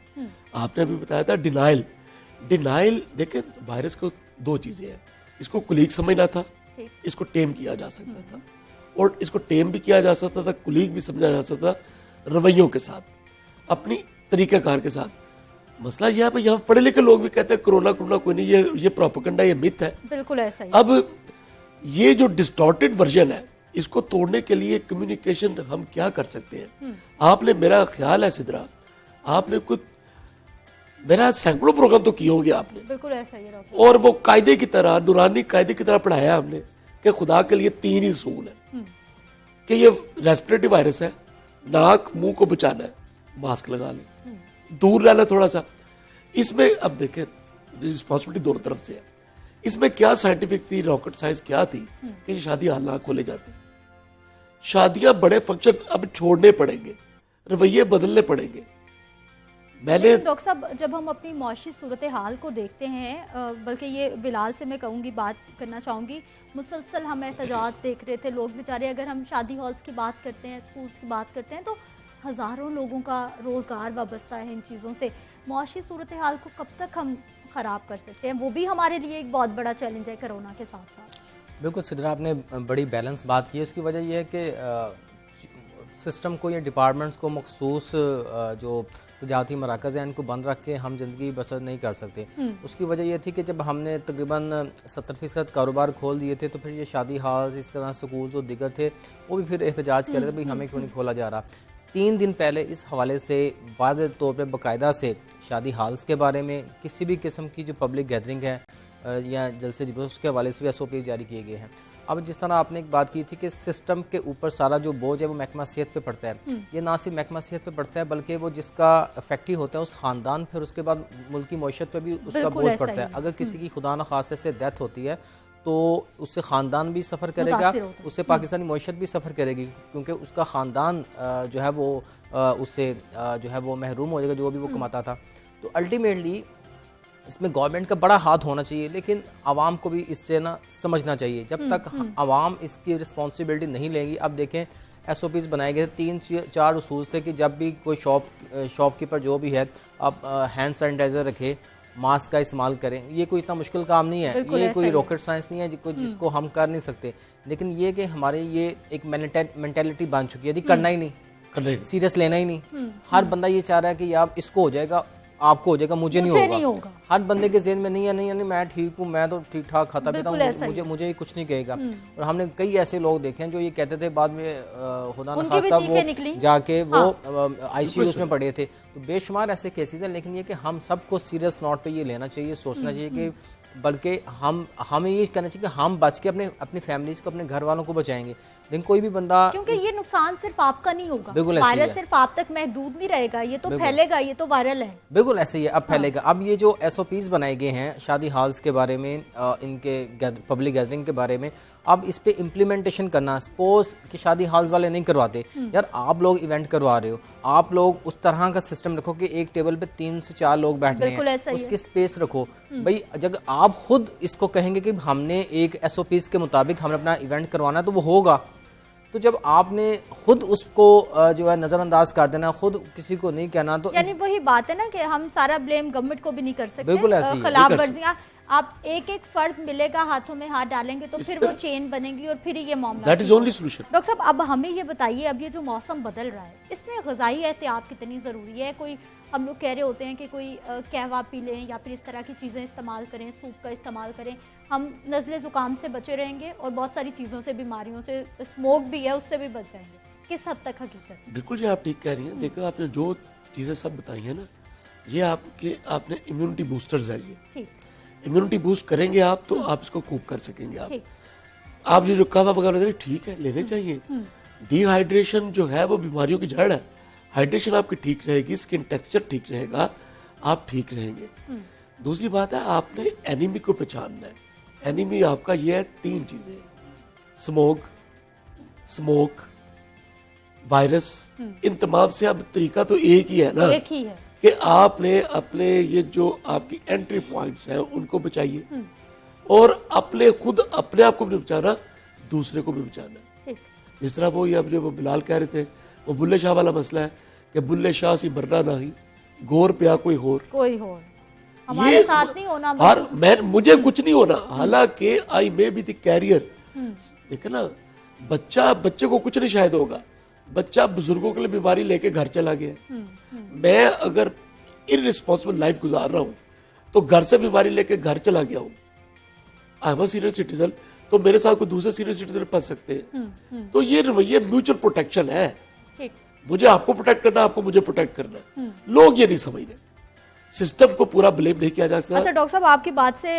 आपने अभी बताया था डिनाइल। देखें, वायरस को दो चीजें हैं, इसको कुलीग समझना था, इसको टेम किया जा सकता था, और इसको टेम भी किया जा सकता था, कुलीग भी समझा जा सकता था, रवैयों के साथ, अपनी तरीकाकार के साथ। मसला यह है भाई, यहाँ पढ़े लिखे लोग भी कहते हैं कोरोना कोई नहीं, ये प्रोपेगेंडा, ये मिथ है। बिल्कुल ऐसा ही। अब ये जो डिस्टॉर्टेड वर्जन है, इसको तोड़ने के लिए कम्युनिकेशन हम क्या कर सकते हैं? आपने, मेरा ख्याल है सिद्रा, आपने कुछ मेरा सैकड़ों प्रोग्राम तो किए होंगे आपने। बिल्कुल ऐसा ही। और वो कायदे की तरह, नूरानी कायदे की तरह पढ़ाया हमने कि खुदा के लिए 3 ही उसूल है कि ये रेस्पिरेटरी वायरस है, नाक मुंह को बचाना है, मास्क लगा ले, दूर रहना थोड़ा सा। इसमें अब देखें, रिस्पॉन्सिबिलिटी दोनों तरफ से है। इसमें क्या साइंटिफिक थी, रॉकेट साइंस क्या थी कि शादी हाल ना खोले जाते? शादियां, बड़े फंक्शन अब छोड़ने पड़ेंगे, रवैये बदलने पड़ेंगे। मैंने डॉक्टर साहब, जब हम अपनी मौशी सूरत हाल को देखते हैं, बल्कि ये बिलाल से मैं कहूँगी, बात करना चाहूँगी, मुसलसल हम एहतजाज देख रहे थे, लोग बेचारे, अगर हम शादी हॉल्स की बात करते हैं, स्कूल्स की बात करते हैं, तो हज़ारों लोगों का रोज़गार वाबस्ता है इन चीज़ों से। मौशी सूरत हाल को कब तक हम ख़राब कर सकते हैं? वो भी हमारे लिए एक बहुत बड़ा चैलेंज है कोरोना के साथ साथ। बिल्कुल सिद्रा, आपने बड़ी बैलेंस बात की है। उसकी वजह यह है कि सिस्टम को या डिपार्टमेंट्स को मखसूस जो तजारती मराकज़ हैं, इनको बंद रख के हम ज़िंदगी बसर नहीं कर सकते। उसकी वजह यह थी कि जब हमने तकरीबन 70% कारोबार खोल दिए थे, तो फिर ये शादी हाल्स, इस तरह स्कूल्स और दिगर थे, वो भी फिर एहतजाज कर रहे थे, भाई हमें क्यों नहीं खोला जा रहा। 3 दिन पहले इस हवाले से वाज़ेह तौर पर बाकायदा से शादी हाल्स के बारे में, किसी भी किस्म की जो पब्लिक गैदरिंग है या जलसे जुलूस के हवाले से भी SOP जारी किए गए हैं। अब जिस तरह आपने एक बात की थी कि सिस्टम के ऊपर सारा जो बोझ है वो महकमा सेहत पे पड़ता है, ये ना सिर्फ महकमा सेहत पे पड़ता है, बल्कि वो जिसका इफेक्ट ही होता है उस ख़ानदान, फिर उसके बाद मुल्क की मईशत पे भी उसका बोझ पड़ता है। अगर किसी की खुदा न खास्ते से डेथ होती है तो उससे ख़ानदान भी सफ़र करेगा, उससे पाकिस्तानी मईशत भी सफ़र करेगी, क्योंकि उसका ख़ानदान जो है वो उससे जो है वो महरूम हो जाएगा, जो भी वो कमाता था। तो अल्टीमेटली इसमें गवर्नमेंट का बड़ा हाथ होना चाहिए, लेकिन आवाम को भी इससे ना समझना चाहिए। जब तक आवाम इसकी रिस्पॉन्सिबिलिटी नहीं लेगी, अब देखें SOPs बनाए गए थे, 3-4 उसूल थे कि जब भी कोई शॉपकीपर जो भी है, अब हैंड सैनिटाइजर रखे, मास्क का इस्तेमाल करें। ये कोई इतना मुश्किल काम नहीं है, ये कोई रॉकेट साइंस नहीं है जिसको हम कर नहीं सकते, लेकिन ये कि हमारे ये एक मेंटेलिटी बन चुकी है, यदि करना ही नहीं, सीरियस लेना ही नहीं। हर बंदा ये चाह रहा है कि यार इसको हो जाएगा, आपको हो जाएगा, मुझे नहीं होगा। हर बंदे के ज़हन में नहीं है, मैं ठीक हूँ, मैं तो ठीक ठाक खाता पीता हूँ, मुझे कुछ नहीं कहेगा। और हमने कई ऐसे लोग देखे हैं जो ये कहते थे, बाद में खुदा न खास्ता वो जाके वो ICU में पड़े थे। तो बेशुमार ऐसे केसेस हैं, लेकिन ये कि हम सबको सीरियस नोट पे ये लेना चाहिए, सोचना चाहिए कि बल्कि हमें ये कहना चाहिए कि हम बच के अपनी फैमिलीज को, अपने घर वालों को बचाएंगे। लेकिन कोई भी बंदा, क्योंकि ये नुकसान सिर्फ आपका नहीं होगा, वायरस सिर्फ आप तक महदूद नहीं रहेगा, ये तो फैलेगा, ये तो वायरल है। बिल्कुल ऐसे ही है, अब फैलेगा। अब ये जो SOPs बनाए गए हैं शादी हॉल्स के बारे में, इनके पब्लिक गैदरिंग के बारे में, अब इस पे इम्प्लीमेंटेशन करना। सपोज कि शादी हॉल्स वाले नहीं करवाते, यार आप लोग इवेंट करवा रहे हो, आप लोग उस तरह का सिस्टम रखो कि एक टेबल पे 3 से 4 लोग बैठने हैं, उसकी स्पेस रखो। भाई जब आप खुद इसको कहेंगे कि हमने एक SOPs के मुताबिक हमने अपना इवेंट करवाना है, तो वो होगा। तो जब आपने खुद उसको जो है नजरअंदाज कर देना, खुद किसी को नहीं कहना, तो यानी वही बात है ना कि हम सारा ब्लेम गवर्नमेंट को भी नहीं कर सकते। बिल्कुल ऐसी खिलाफ वर्जियां, आप एक फर्द मिलेगा, हाथों में हाथ डालेंगे तो फिर वो चेन बनेगी और फिर ये मामला। That is only solution. Doctor साहब, अब हमें ये बताइए, अब ये जो मौसम बदल रहा है, इसमें ग़िज़ाई एहतियात कितनी ज़रूरी है? कोई हम लोग कह रहे होते हैं कि कोई कहवा पी लें या फिर इस तरह की चीज़ें इस्तेमाल करें, सूप का इस्तेमाल करें, हम नज़ले ज़ुकाम से बचे रहेंगे और बहुत सारी चीज़ों से, बीमारियों से, स्मोक भी है उससे भी बच जाएंगे। किस हद तक हकीकत? बिल्कुल जी, आप ठीक कह रही हैं। देखो, आपने जो चीज़ें सब बताई हैं ना, ये आपने इम्यूनिटी बूस्टर्स है। ये ठीक इम्यूनिटी बूस्ट करेंगे आप, तो आप इसको कूप कर सकेंगे। आप जो कहवा वगैरह ठीक है, लेने चाहिए। डिहाइड्रेशन जो है वो बीमारियों की जड़ है। हाइड्रेशन आपकी ठीक रहेगी, स्किन टेक्सचर ठीक रहेगा, आप ठीक रहेंगे। दूसरी बात है, आपने एनीमी को पहचानना है। एनीमी आपका ये है 3 चीजें, स्मोक, वायरस। इन तमाम से अब तरीका तो एक ही है ना, एक ही है कि आपने अपने ये जो आपकी एंट्री पॉइंट्स हैं उनको बचाइए, और अपने आप को भी बचाना, दूसरे को भी बचाना। जिस तरह वो ये अपने वो बिलाल कह रहे थे, वो बुल्ले शाह वाला मसला है कि बुल्ले शाह सी मरना नहीं, गोर पे कोई होर हमारे साथ नहीं होना, मुझे कुछ नहीं होना, हालांकि आई मे बी द कैरियर। देखे ना, बच्चे को कुछ नहीं शायद होगा, बच्चा बुजुर्गों के लिए बीमारी लेके घर चला गया। मैं अगर इररिस्पॉन्सिबल लाइफ गुजार रहा हूं तो घर से बीमारी लेके घर चला गया हूं, I am a senior citizen, तो मेरे साथ कोई दूसरे सीनियर सिटीजन फंस सकते हैं। तो ये रवैये म्यूचुअल प्रोटेक्शन है, मुझे आपको प्रोटेक्ट करना, आपको मुझे प्रोटेक्ट करना। लोग ये नहीं समझ रहे, सिस्टम को पूरा ब्लेम नहीं किया जा सकता। अच्छा डॉक्टर साहब, आपकी बात से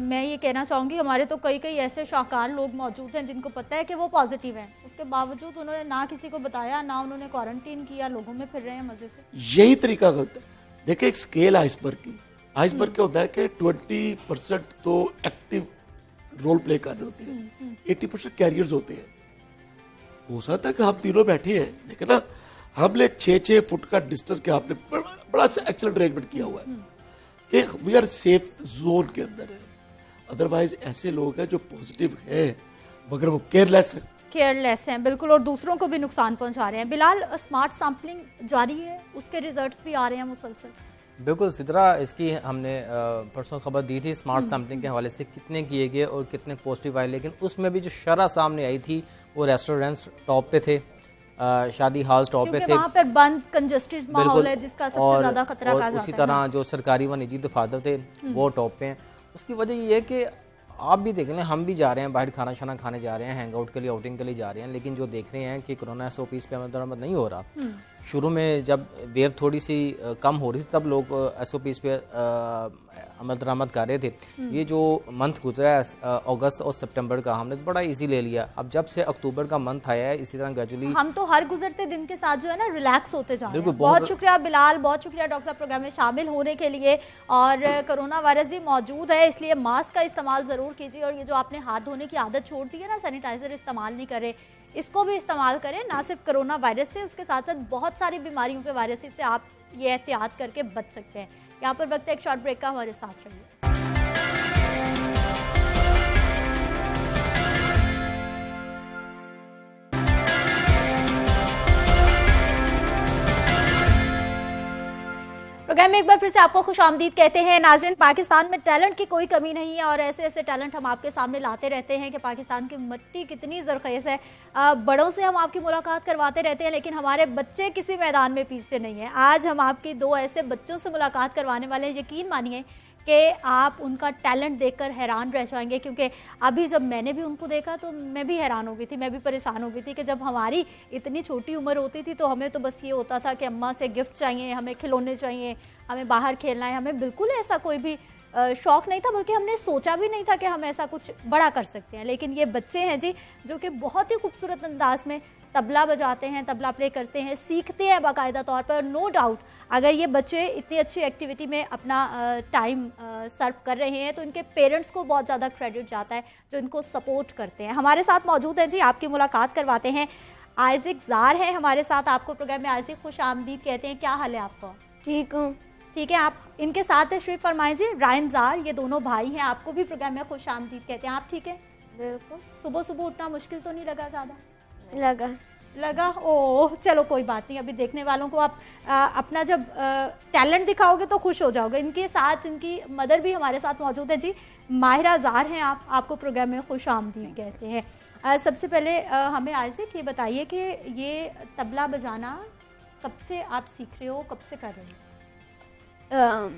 मैं ये कहना चाहूंगी, हमारे तो कई ऐसे शाहकार लोग मौजूद हैं जिनको पता है कि वो पॉजिटिव हैं, उसके बावजूद उन्होंने ना किसी को बताया, ना उन्होंने क्वारंटीन किया, लोगों में फिर रहे हैं मजे से। यही तरीका गलत है। देखिए, एक स्केल आइसबर्ग क्या होता है कि 20% तो एक्टिव रोल प्ले कर रहे होते हैं, 80% कैरियर्स होते हैं। हो सकता है कि हम तीनों बैठे हैं, देखे ना, हमने 6 फुट का डिस्टेंस के आपने बड़ा अच्छा एक्सीलेंट अरेंजमेंट किया हुआ है कि वी आर सेफ जोन के अंदर है। अदरवाइज ऐसे लोग हैं जो पॉजिटिव हैं मगर वो केयरलेस हैं, बिल्कुल, और दूसरों को भी नुकसान पहुंचा रहे हैं। बिलाल, स्मार्ट सैंपलिंग जारी है, उसके रिजल्ट्स भी आ रहे हैं मुसलसल। बिल्कुल सिद्रा, इसकी हमने परसों खबर दी थी स्मार्ट सैम्पलिंग के हवाले से, कितने किए गए और कितने पॉजिटिव आए, लेकिन उसमें भी जो शरह सामने आई थी वो रेस्टोरेंट्स टॉप पे थे, शादी हॉल्स टॉप पे थे, वहाँ पर बंद कंजस्टेड माहौल है जिसका सबसे ज्यादा खतरा कहा जाता है। उसी तरह जो सरकारी व निजी दफातर थे वो टॉप पे हैं। उसकी वजह ये है कि आप भी देख लें, हम भी जा रहे हैं बाहर खाना शाना खाने जा रहे हैं, हैंग आउट के लिए, आउटिंग के लिए जा रहे हैं, लेकिन जो देख रहे हैं कि कोरोना SOPs पे अमल दरामद नहीं हो रहा। शुरू में जब वेव थोड़ी सी कम हो रही थी तब लोग SOPs पे अमल दरामद कर रहे थे। ये जो मंथ गुजरा है अगस्त और सितंबर का, हमने तो बड़ा इजी ले लिया। अब जब से अक्टूबर का मंथ आया है, इसी तरह ग्रेजुअली हम तो हर गुजरते दिन के साथ जो है ना रिलैक्स होते जा रहे हैं। बहुत शुक्रिया बिलाल, बहुत शुक्रिया डॉक्टर साहब प्रोग्राम में शामिल होने के लिए। और कोरोना वायरस भी मौजूद है, इसलिए मास्क का इस्तेमाल जरूर कीजिए, और ये जो आपने हाथ धोने की आदत छोड़ दी है ना, सैनिटाइजर इस्तेमाल नहीं करे, इसको भी इस्तेमाल करें, ना सिर्फ कोरोना वायरस से, उसके साथ साथ बहुत सारी बीमारियों के वायरस से आप ये एहतियात करके बच सकते हैं। यहाँ पर वक्त है एक शॉर्ट ब्रेक का, हमारे साथ रहिए। प्रोग्राम में एक बार फिर से आपको खुशामदीद कहते हैं। नाज़रीन, पाकिस्तान में टैलेंट की कोई कमी नहीं है और ऐसे ऐसे टैलेंट हम आपके सामने लाते रहते हैं कि पाकिस्तान की मिट्टी कितनी ज़रख़ेज़ है। बड़ों से हम आपकी मुलाकात करवाते रहते हैं, लेकिन हमारे बच्चे किसी मैदान में पीछे नहीं है। आज हम आपकी 2 ऐसे बच्चों से मुलाकात करवाने वाले हैं, यकीन मानिए कि आप उनका टैलेंट देखकर हैरान रह जाएंगे। क्योंकि अभी जब मैंने भी उनको देखा तो मैं भी हैरान हो गई थी, मैं भी परेशान हो गई थी कि जब हमारी इतनी छोटी उम्र होती थी तो हमें तो बस ये होता था कि अम्मा से गिफ्ट चाहिए, हमें खिलौने चाहिए, हमें बाहर खेलना है, हमें बिल्कुल ऐसा कोई भी शौक नहीं था, बल्कि हमने सोचा भी नहीं था कि हम ऐसा कुछ बड़ा कर सकते हैं। लेकिन ये बच्चे हैं जी जो कि बहुत ही खूबसूरत अंदाज में तबला बजाते हैं, तबला प्ले करते हैं, सीखते हैं बाकायदा तौर पर। नो डाउट अगर ये बच्चे इतनी अच्छी एक्टिविटी में अपना टाइम सर्व कर रहे हैं तो इनके पेरेंट्स को बहुत ज़्यादा क्रेडिट जाता है जो इनको सपोर्ट करते हैं। हमारे साथ मौजूद हैं जी, आपकी मुलाकात करवाते हैं। आइज़िक ज़ार हैं हमारे साथ, आपको प्रोग्राम में आइज़िक खुश आमदीद कहते हैं। क्या हाल है आपका? ठीक हूँ। ठीक है, आप इनके साथ तशरीफ फरमाएं जी। रायन ज़ार, ये दोनों भाई हैं, आपको भी प्रोग्राम में खुश आमदीद कहते हैं। आप ठीक है? बिल्कुल। सुबह सुबह उठना मुश्किल तो नहीं लगा? ज़्यादा लगा? ओह चलो कोई बात नहीं, अभी देखने वालों को आप अपना जब टैलेंट दिखाओगे तो खुश हो जाओगे। इनके साथ इनकी मदर भी हमारे साथ मौजूद है जी, माहिरा ज़ार हैं, आपको प्रोग्राम में खुश आमदीद कहते हैं। सबसे पहले हमें आइज़िक ये बताइए कि ये तबला बजाना कब से आप सीख रहे हो, कब से कर रहे हो?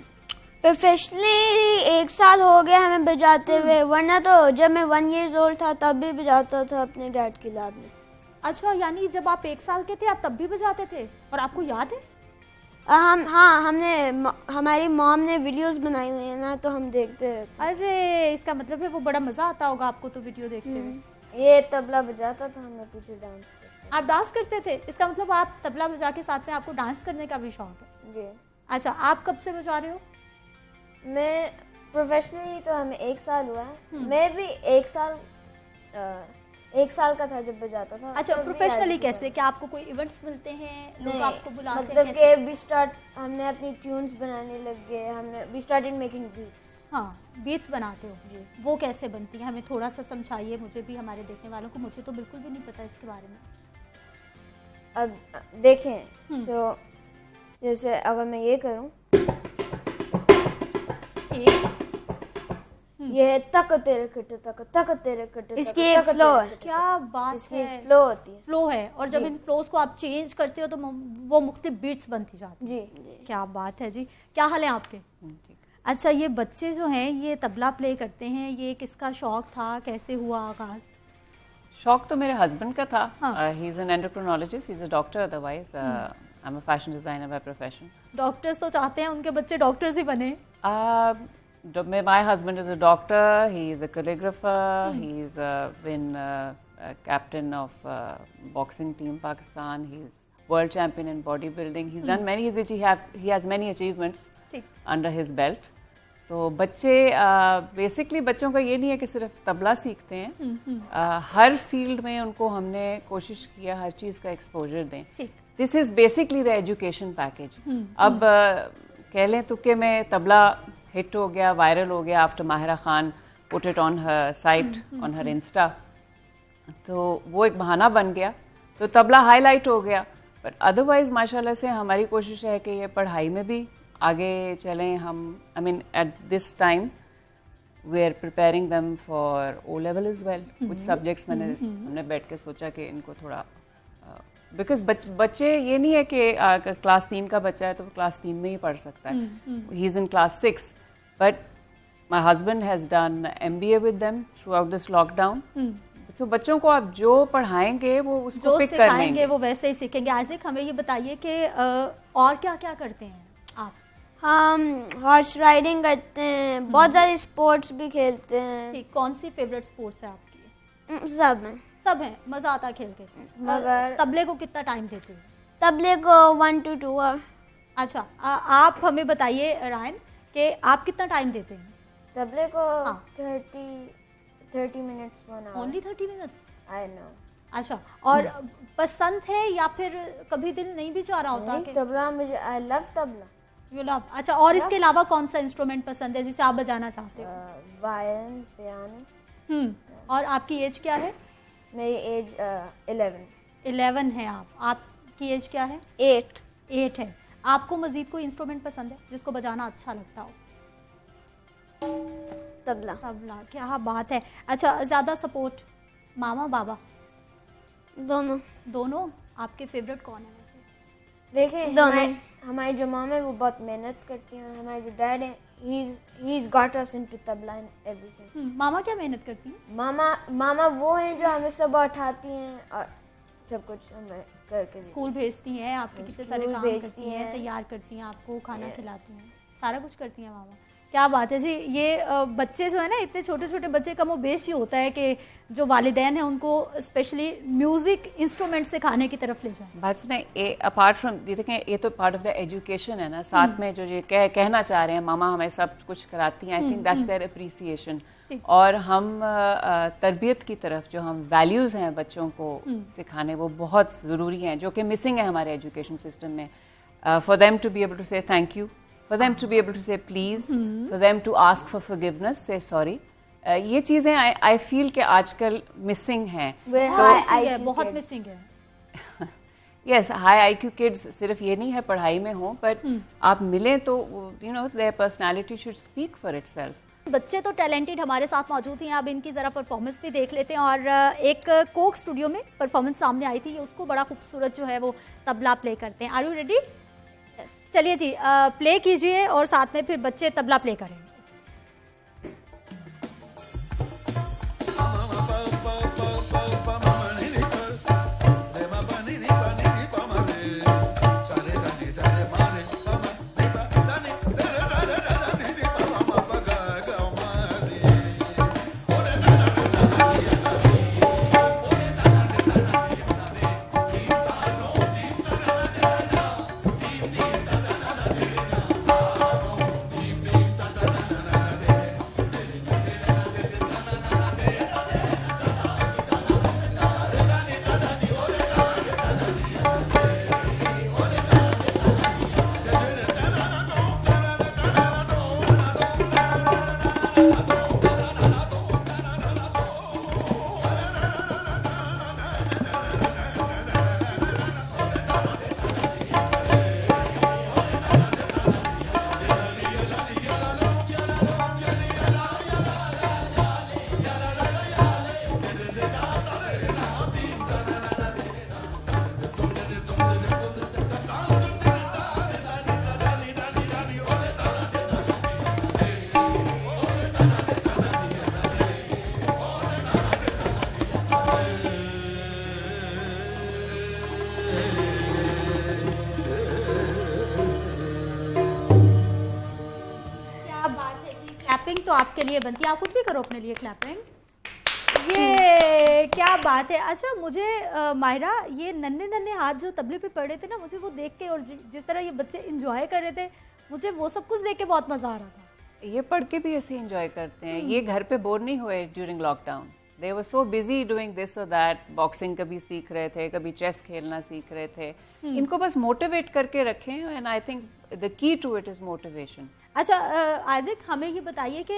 प्रोफेशनली 1 साल हो गया हमें बजाते हुए, वरना तो जब मैं 1 ईयर ओल्ड था तब भी बजाता था अपने डैड की लैब में। अच्छा, यानी जब आप 1 साल के थे आप तब भी बजाते थे? और आपको याद है? हमारी मॉम ने वीडियोस बनाई हुई है ना, तो हम देखते रहते। अरे इसका मतलब है वो बड़ा मजा आता होगा आपको तो वीडियो देखते हुए। ये तबला बजाता था, हमें पीछे डांस करते। आप डांस करते थे, इसका मतलब आप तबला बजा के साथ में आपको डांस करने का भी शौक है? जी। अच्छा, आप कब से बजा रहे हो? मैं प्रोफेशनली तो हमें 1 साल हुआ है। मैं भी 1 साल का था जब बजाता था। अच्छा, प्रोफेशनली कैसे? क्या आपको कोई इवेंट्स मिलते हैं, लोग आपको बुलाते हैं? मतलब कि हमने अपनी ट्यून्स बनाने लग गए, वी स्टार्टेड मेकिंग बीट्स। हाँ, बीट्स बनाते हो जी। वो कैसे बनती है, हमें थोड़ा सा समझाइए, मुझे भी, हमारे देखने वालों को। मुझे तो बिल्कुल भी नहीं पता इसके बारे में। अब देखें, तो जैसे अगर मैं ये करूं, ये तक तेरे कट तक तेरे कट, इसकी एक फ्लो है। क्या बात है, फ्लो होती है, फ्लो है। और जब इन फ्लोस को आप चेंज करते हो तो वो मुख्तलिफ बीट्स बनती जाती है। जी। क्या बात है जी। क्या हाल है आपके? अच्छा, ये बच्चे जो हैं ये तबला प्ले करते हैं, ये किसका शौक था, कैसे हुआ आगाज? शौक तो मेरे हस्बैंड का था। हाँ। He is an endocrinologist, he is a doctor otherwise. I am a fashion designer by profession. Doctors तो चाहते हैं उनके बच्चे डॉक्टर्स ही बने। My husband is a doctor, he is a calligrapher, he's been captain of boxing team Pakistan, he's world champion in bodybuilding, he's done many, he has many achievements under his belt. तो बच्चे basically बच्चों का ये नहीं है कि सिर्फ तबला सीखते हैं, हर फील्ड में उनको हमने कोशिश किया हर चीज़ का एक्सपोजर दें। This is basically the education package. अब कह लें तो कि मैं तबला हिट हो गया, वायरल हो गया after Mahira Khan put it on her site, on her Insta, तो वो एक बहाना बन गया, तो तबला हाईलाइट हो गया। बट अदरवाइज माशाल्लाह से हमारी कोशिश है कि ये पढ़ाई में भी आगे चलें हम। I mean at this time we are preparing them for O level as well. कुछ सब्जेक्ट्स हमने बैठ के सोचा कि इनको थोड़ा, बिकॉज बच्चे ये नहीं है कि क्लास 3 का बच्चा है तो क्लास 3 में ही पढ़ सकता है, he is in class 6, but my husband has done MBA with them through out this lockdown. तो बच्चों को आप जो पढ़ाएंगे वो उसको पिक कर लेंगे, वो वैसे ही सीखेंगे। आज़िक, हमें ये बताइए कि और क्या क्या करते हैं आप? हम हॉर्स राइडिंग करते हैं, बहुत सारे स्पोर्ट्स भी खेलते हैं। ठीक, कौन सी फेवरेट स्पोर्ट्स है आपकी? सब हैं। सब हैं, मजा आता खेल के। मगर तबले को कितना टाइम देते हैं? तबले को 1 to 2 आवर। अच्छा, आप हमें बताइए रायन कि आप कितना टाइम देते हैं? तबले को 30 minutes 1 hour। Only 30 minutes? I know. अच्छा, और पसंद है या फिर कभी दिल नहीं भी चाह रहा होता? तबला मुझे, I love tabla. You love. अच्छा, और इसके अलावा कौन सा इंस्ट्रूमेंट पसंद है जिसे आप बजाना चाहते हो? Violin, piano. और आपकी एज क्या है? मेरी एज 11 है। आपकी एज क्या है? 8 है। आपको मजीद कोई इंस्ट्रूमेंट पसंद है जिसको बजाना अच्छा लगता हो? तबला। क्या बात है। अच्छा, ज्यादा सपोर्ट मामा बाबा? दोनों। आपके फेवरेट कौन है वैसे? देखिए, हमारी जो मॉम है वो बहुत मेहनत करती है, हमारे जो डैड है he's got us into tabla and everything। मामा क्या मेहनत करती हैं? मामा वो हैं जो हमें सुबह उठाती हैं और सब कुछ हमें करके स्कूल भेजती हैं, आपके कितने सारे काम करती हैं, तैयार करती हैं, आपको खाना खिलाती हैं, सारा कुछ करती हैं मामा। क्या बात है जी। ये बच्चे जो है ना, इतने छोटे छोटे बच्चे का बेश ही होता है कि जो वालिदैन है उनको स्पेशली म्यूजिक इंस्ट्रूमेंट सिखाने की तरफ ले जाए। बात सुने, अपार्ट फ्रॉम ये देखें, ये तो पार्ट ऑफ द एजुकेशन है ना, साथ में जो ये कहना चाह रहे हैं मामा हमें सब कुछ कराती हैं, I think that's their appreciation. और हम तरबियत की तरफ जो हम वैल्यूज़ हैं बच्चों को सिखाने, वो बहुत ज़रूरी हैं, जो कि मिसिंग है हमारे एजुकेशन सिस्टम में। For them to be able to say thank you, for them to be able to say please, for them to ask for forgiveness, say sorry, ये चीजें I feel कि आजकल मिसिंग हैं, बहुत missing है। Yes, high IQ kids सिर्फ ये नहीं है पढ़ाई में हो, पर आप मिलें तो you know their personality should speak for itself। बच्चे तो टैलेंटेड हमारे साथ मौजूद हैं, अब इनकी जरा परफॉर्मेंस भी देख लेते हैं। और एक कोक स्टूडियो में परफॉर्मेंस सामने आई थी, उसको बड़ा खूबसूरत जो है वो तबला प्ले करते हैं। Are you ready? चलिए जी, प्ले कीजिए और साथ में फिर बच्चे तबला प्ले करेंगे। क्या बात है जी, क्लैपिंग तो आपके लिए बनती है, आप खुद भी करो अपने लिए क्लैपिंग। ये क्या बात है। अच्छा मुझे मायरा, ये नन्हे नन्हे हाथ जो तबले पे पड़े थे ना, मुझे वो देख के और जिस तरह ये बच्चे एंजॉय कर रहे थे, मुझे वो सब कुछ देख के बहुत मजा आ रहा था। ये पढ़ के भी ऐसे एंजॉय करते हैं, ये घर पे बोर नहीं हुए during lockdown. They were so busy doing this और दैट, बॉक्सिंग कभी सीख रहे थे, कभी चेस खेलना सीख रहे थे। इनको बस मोटिवेट करके रखें, and I think the key to it is motivation. अच्छा आइज़िक, हमें ये बताइए कि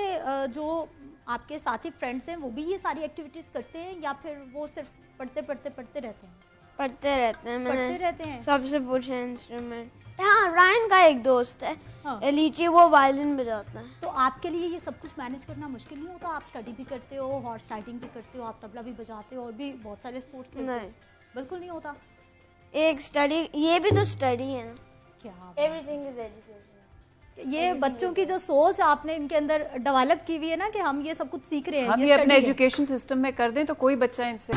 जो आपके साथी फ्रेंड्स हैं वो भी ये सारी एक्टिविटीज करते हैं या फिर वो सिर्फ पढ़ते रहते हैं? पढ़ते रहते हैं। पढ़ते रहते हैं। सबसे पूछे इंस्ट्रूमेंट। हाँ, रायन का एक दोस्त है, हाँ। लीची, वो वायलिन बजाता है। तो आपके लिए ये सब कुछ मैनेज करना मुश्किल नहीं होता? आप स्टडी भी करते हो, हॉर्स राइडिंग भी करते हो, आप तबला भी बजाते हो और भी बहुत सारे स्पोर्ट्स खेलते हो। नहीं, बिल्कुल नहीं होता। एक स्टडी, ये भी तो स्टडी है ना। क्या एवरीथिंग इज एजुकेशन। ये बच्चों की जो सोच आपने इनके अंदर डेवलप की हुई है ना, कि हम ये सब कुछ सीख रहे हैं, हम ये अपने एजुकेशन सिस्टम में कर दें तो कोई बच्चा इनसे।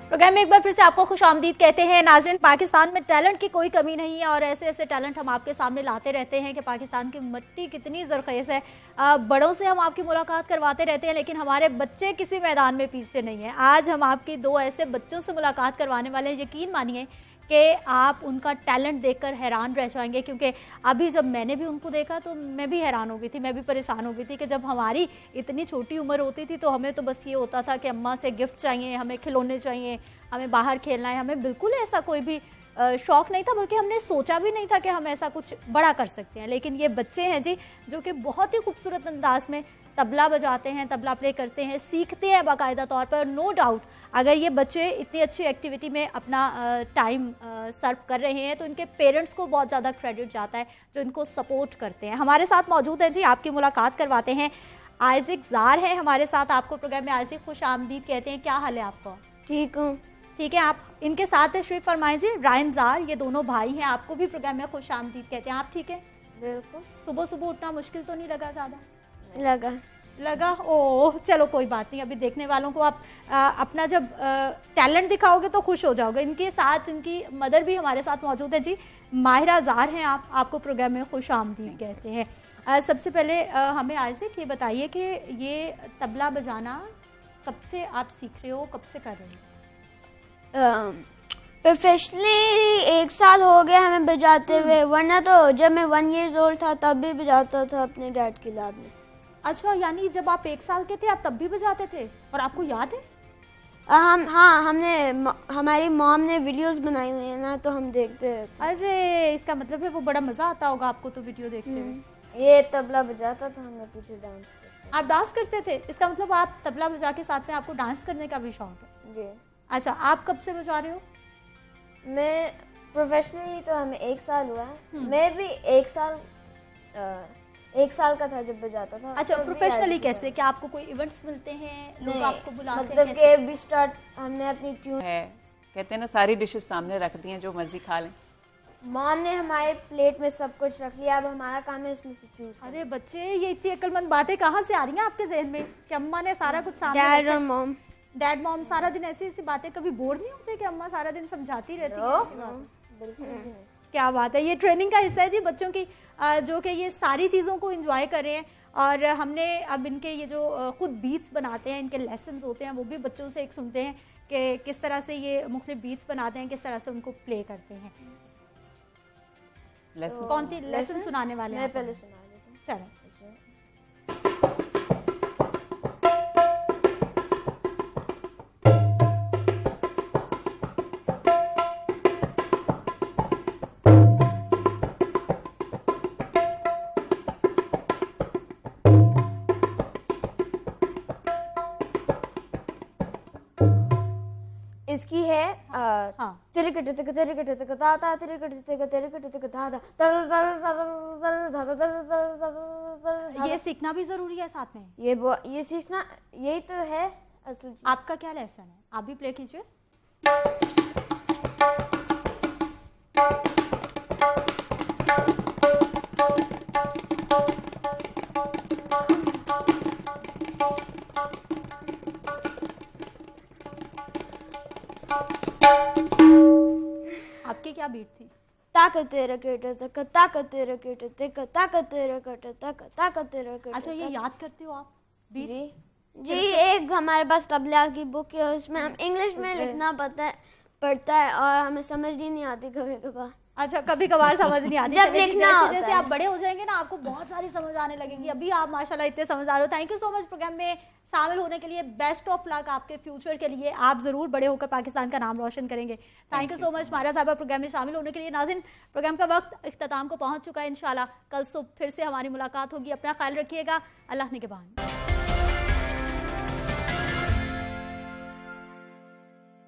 प्रोग्राम में एक बार फिर से आपको खुशामदीद कहते हैं। नाज़रीन, पाकिस्तान में टैलेंट की कोई कमी नहीं है और ऐसे ऐसे टैलेंट हम आपके सामने लाते रहते हैं कि पाकिस्तान की मिट्टी कितनी ज़रख़ेज़ है। बड़ों से हम आपकी मुलाकात करवाते रहते हैं, लेकिन हमारे बच्चे किसी मैदान में पीछे नहीं है। आज हम आपकी दो ऐसे बच्चों से मुलाकात करवाने वाले हैं, यकीन मानिए कि आप उनका टैलेंट देखकर हैरान रह जाएंगे। क्योंकि अभी जब मैंने भी उनको देखा तो मैं भी हैरान हो गई थी, मैं भी परेशान हो गई थी कि जब हमारी इतनी छोटी उम्र होती थी तो हमें तो बस ये होता था कि अम्मा से गिफ्ट चाहिए, हमें खिलौने चाहिए, हमें बाहर खेलना है। हमें बिल्कुल ऐसा कोई भी शौक़ नहीं था, बल्कि हमने सोचा भी नहीं था कि हम ऐसा कुछ बड़ा कर सकते हैं। लेकिन ये बच्चे हैं जी, जो कि बहुत ही खूबसूरत अंदाज में तबला बजाते हैं, तबला प्ले करते हैं, सीखते हैं बाकायदा तौर पर। नो डाउट अगर ये बच्चे इतनी अच्छी एक्टिविटी में अपना टाइम सर्व कर रहे हैं तो इनके पेरेंट्स को बहुत ज़्यादा क्रेडिट जाता है, जो इनको सपोर्ट करते हैं। हमारे साथ मौजूद हैं जी, आपकी मुलाकात करवाते हैं। आइज़िक ज़ार हैं हमारे साथ। आपको प्रोग्राम में आइज़िक खुश आमदीद कहते हैं। क्या हाल है आपका? ठीक हूँ। ठीक है, आप इनके साथ तशरीफ फरमाएं जी। रायन ज़ार, ये दोनों भाई हैं, आपको भी प्रोग्राम में खुश आमदीद कहते हैं। आप ठीक है? बिल्कुल। सुबह सुबह उठना मुश्किल तो नहीं लगा? ज़्यादा लगा? ओह चलो कोई बात नहीं, अभी देखने वालों को आप अपना जब टैलेंट दिखाओगे तो खुश हो जाओगे। इनके साथ इनकी मदर भी हमारे साथ मौजूद है जी। माहिरा ज़ार हैं आप, आपको प्रोग्राम में खुश आमदीद कहते हैं। सबसे पहले हमें आइज़िक ये बताइए कि ये तबला बजाना कब से आप सीख रहे हो, कब से कर रहे हो? प्रोफेशनली 1 साल हो गया हमें बजाते हुए, वरना तो जब मैं 1 ईयर ओल्ड था तब भी बजाता था अपने डैड की लैब में। अच्छा, यानी जब आप 1 साल के थे आप तब भी बजाते थे? और आपको याद है? हमारी मॉम ने वीडियोस बनाई हुई है ना, तो हम देखते रहते। अरे इसका मतलब है वो बड़ा मजा आता होगा आपको तो वीडियो देखते हुए। ये तबला बजाता था, मैं पीछे डांस करता। आप डांस करते थे? इसका मतलब आप तबला बजा के साथ में आपको डांस करने का भी शौक है? जी। अच्छा, आप कब से बजा रहे हो? मैं प्रोफेशनली तो हमें 1 साल हुआ है। मैं भी 1 साल का था जब बजाता था। अच्छा, प्रोफेशनली कैसे? क्या आपको कोई इवेंट्स मिलते हैं, लोग आपको बुलाते हैं? मतलब कि वी स्टार्ट, हमने अपनी ट्यून है, कहते हैं ना सारी डिशेस सामने रख दी हैं, जो मर्जी खा लें। मॉम ने हमारे प्लेट में सब कुछ रख लिया, अब हमारा काम है उसमें से चूज। अरे बच्चे, ये इतनी अक्लमंद बातें कहाँ से आ रही हैं आपके जहन में कि अम्मा ने सारा कुछ सामने? डैड मॉम सारा दिन ऐसी ऐसी बातें, कभी बोर नहीं होते कि अम्मा सारा दिन समझाती रहती है? क्या बात है, ये ट्रेनिंग का हिस्सा है जी बच्चों की, जो कि ये सारी चीज़ों को एंजॉय कर रहे हैं। और हमने अब इनके ये जो खुद बीट्स बनाते हैं, इनके लेसन्स होते हैं, वो भी बच्चों से एक सुनते हैं कि किस तरह से ये मुख्तलिफ बीट्स बनाते हैं, किस तरह से उनको प्ले करते हैं। कौन सी लेसन सुनाने वाले हैं? मैं पहले सुना देता हूँ। चलो। इसकी है ये सीखना भी जरूरी है साथ में? ये सीखना, यही तो है असल चीज। आपका क्या लेसन है? आप भी प्ले कीजिए। आपकी क्या बीट थी? ताकत तेरा केट तक ताकत तेरा केट तक ताकत तेरा केट तक ताकत तेरा केट। अच्छा, ये याद करते हो आप? जी, एक हमारे पास तबला की बुक है, उसमें हम इंग्लिश में लिखना पड़ता है और हमें समझ ही नहीं आती कभी कभार। अच्छा, कभी कभार समझ नहीं आती जब लिखना होता है। जैसे आप बड़े हो जाएंगे ना, आपको बहुत सारी समझ आने लगेगी। अभी आप माशाल्लाह इतने समझदार हो। Thank you so much programme में शामिल होने के लिए। बेस्ट ऑफ लक आपके फ्यूचर के लिए। आप जरूर बड़े होकर पाकिस्तान का नाम रोशन करेंगे। थैंक यू सो मच मारा साहबा प्रोग्राम में शामिल होने के लिए। नाज़रीन, प्रोग्राम का वक्त इख्तिताम को पहुंच चुका है। इंशाल्लाह कल सुबह फिर से हमारी मुलाकात होगी। अपना ख्याल रखिएगा। अल्लाह निगहबान।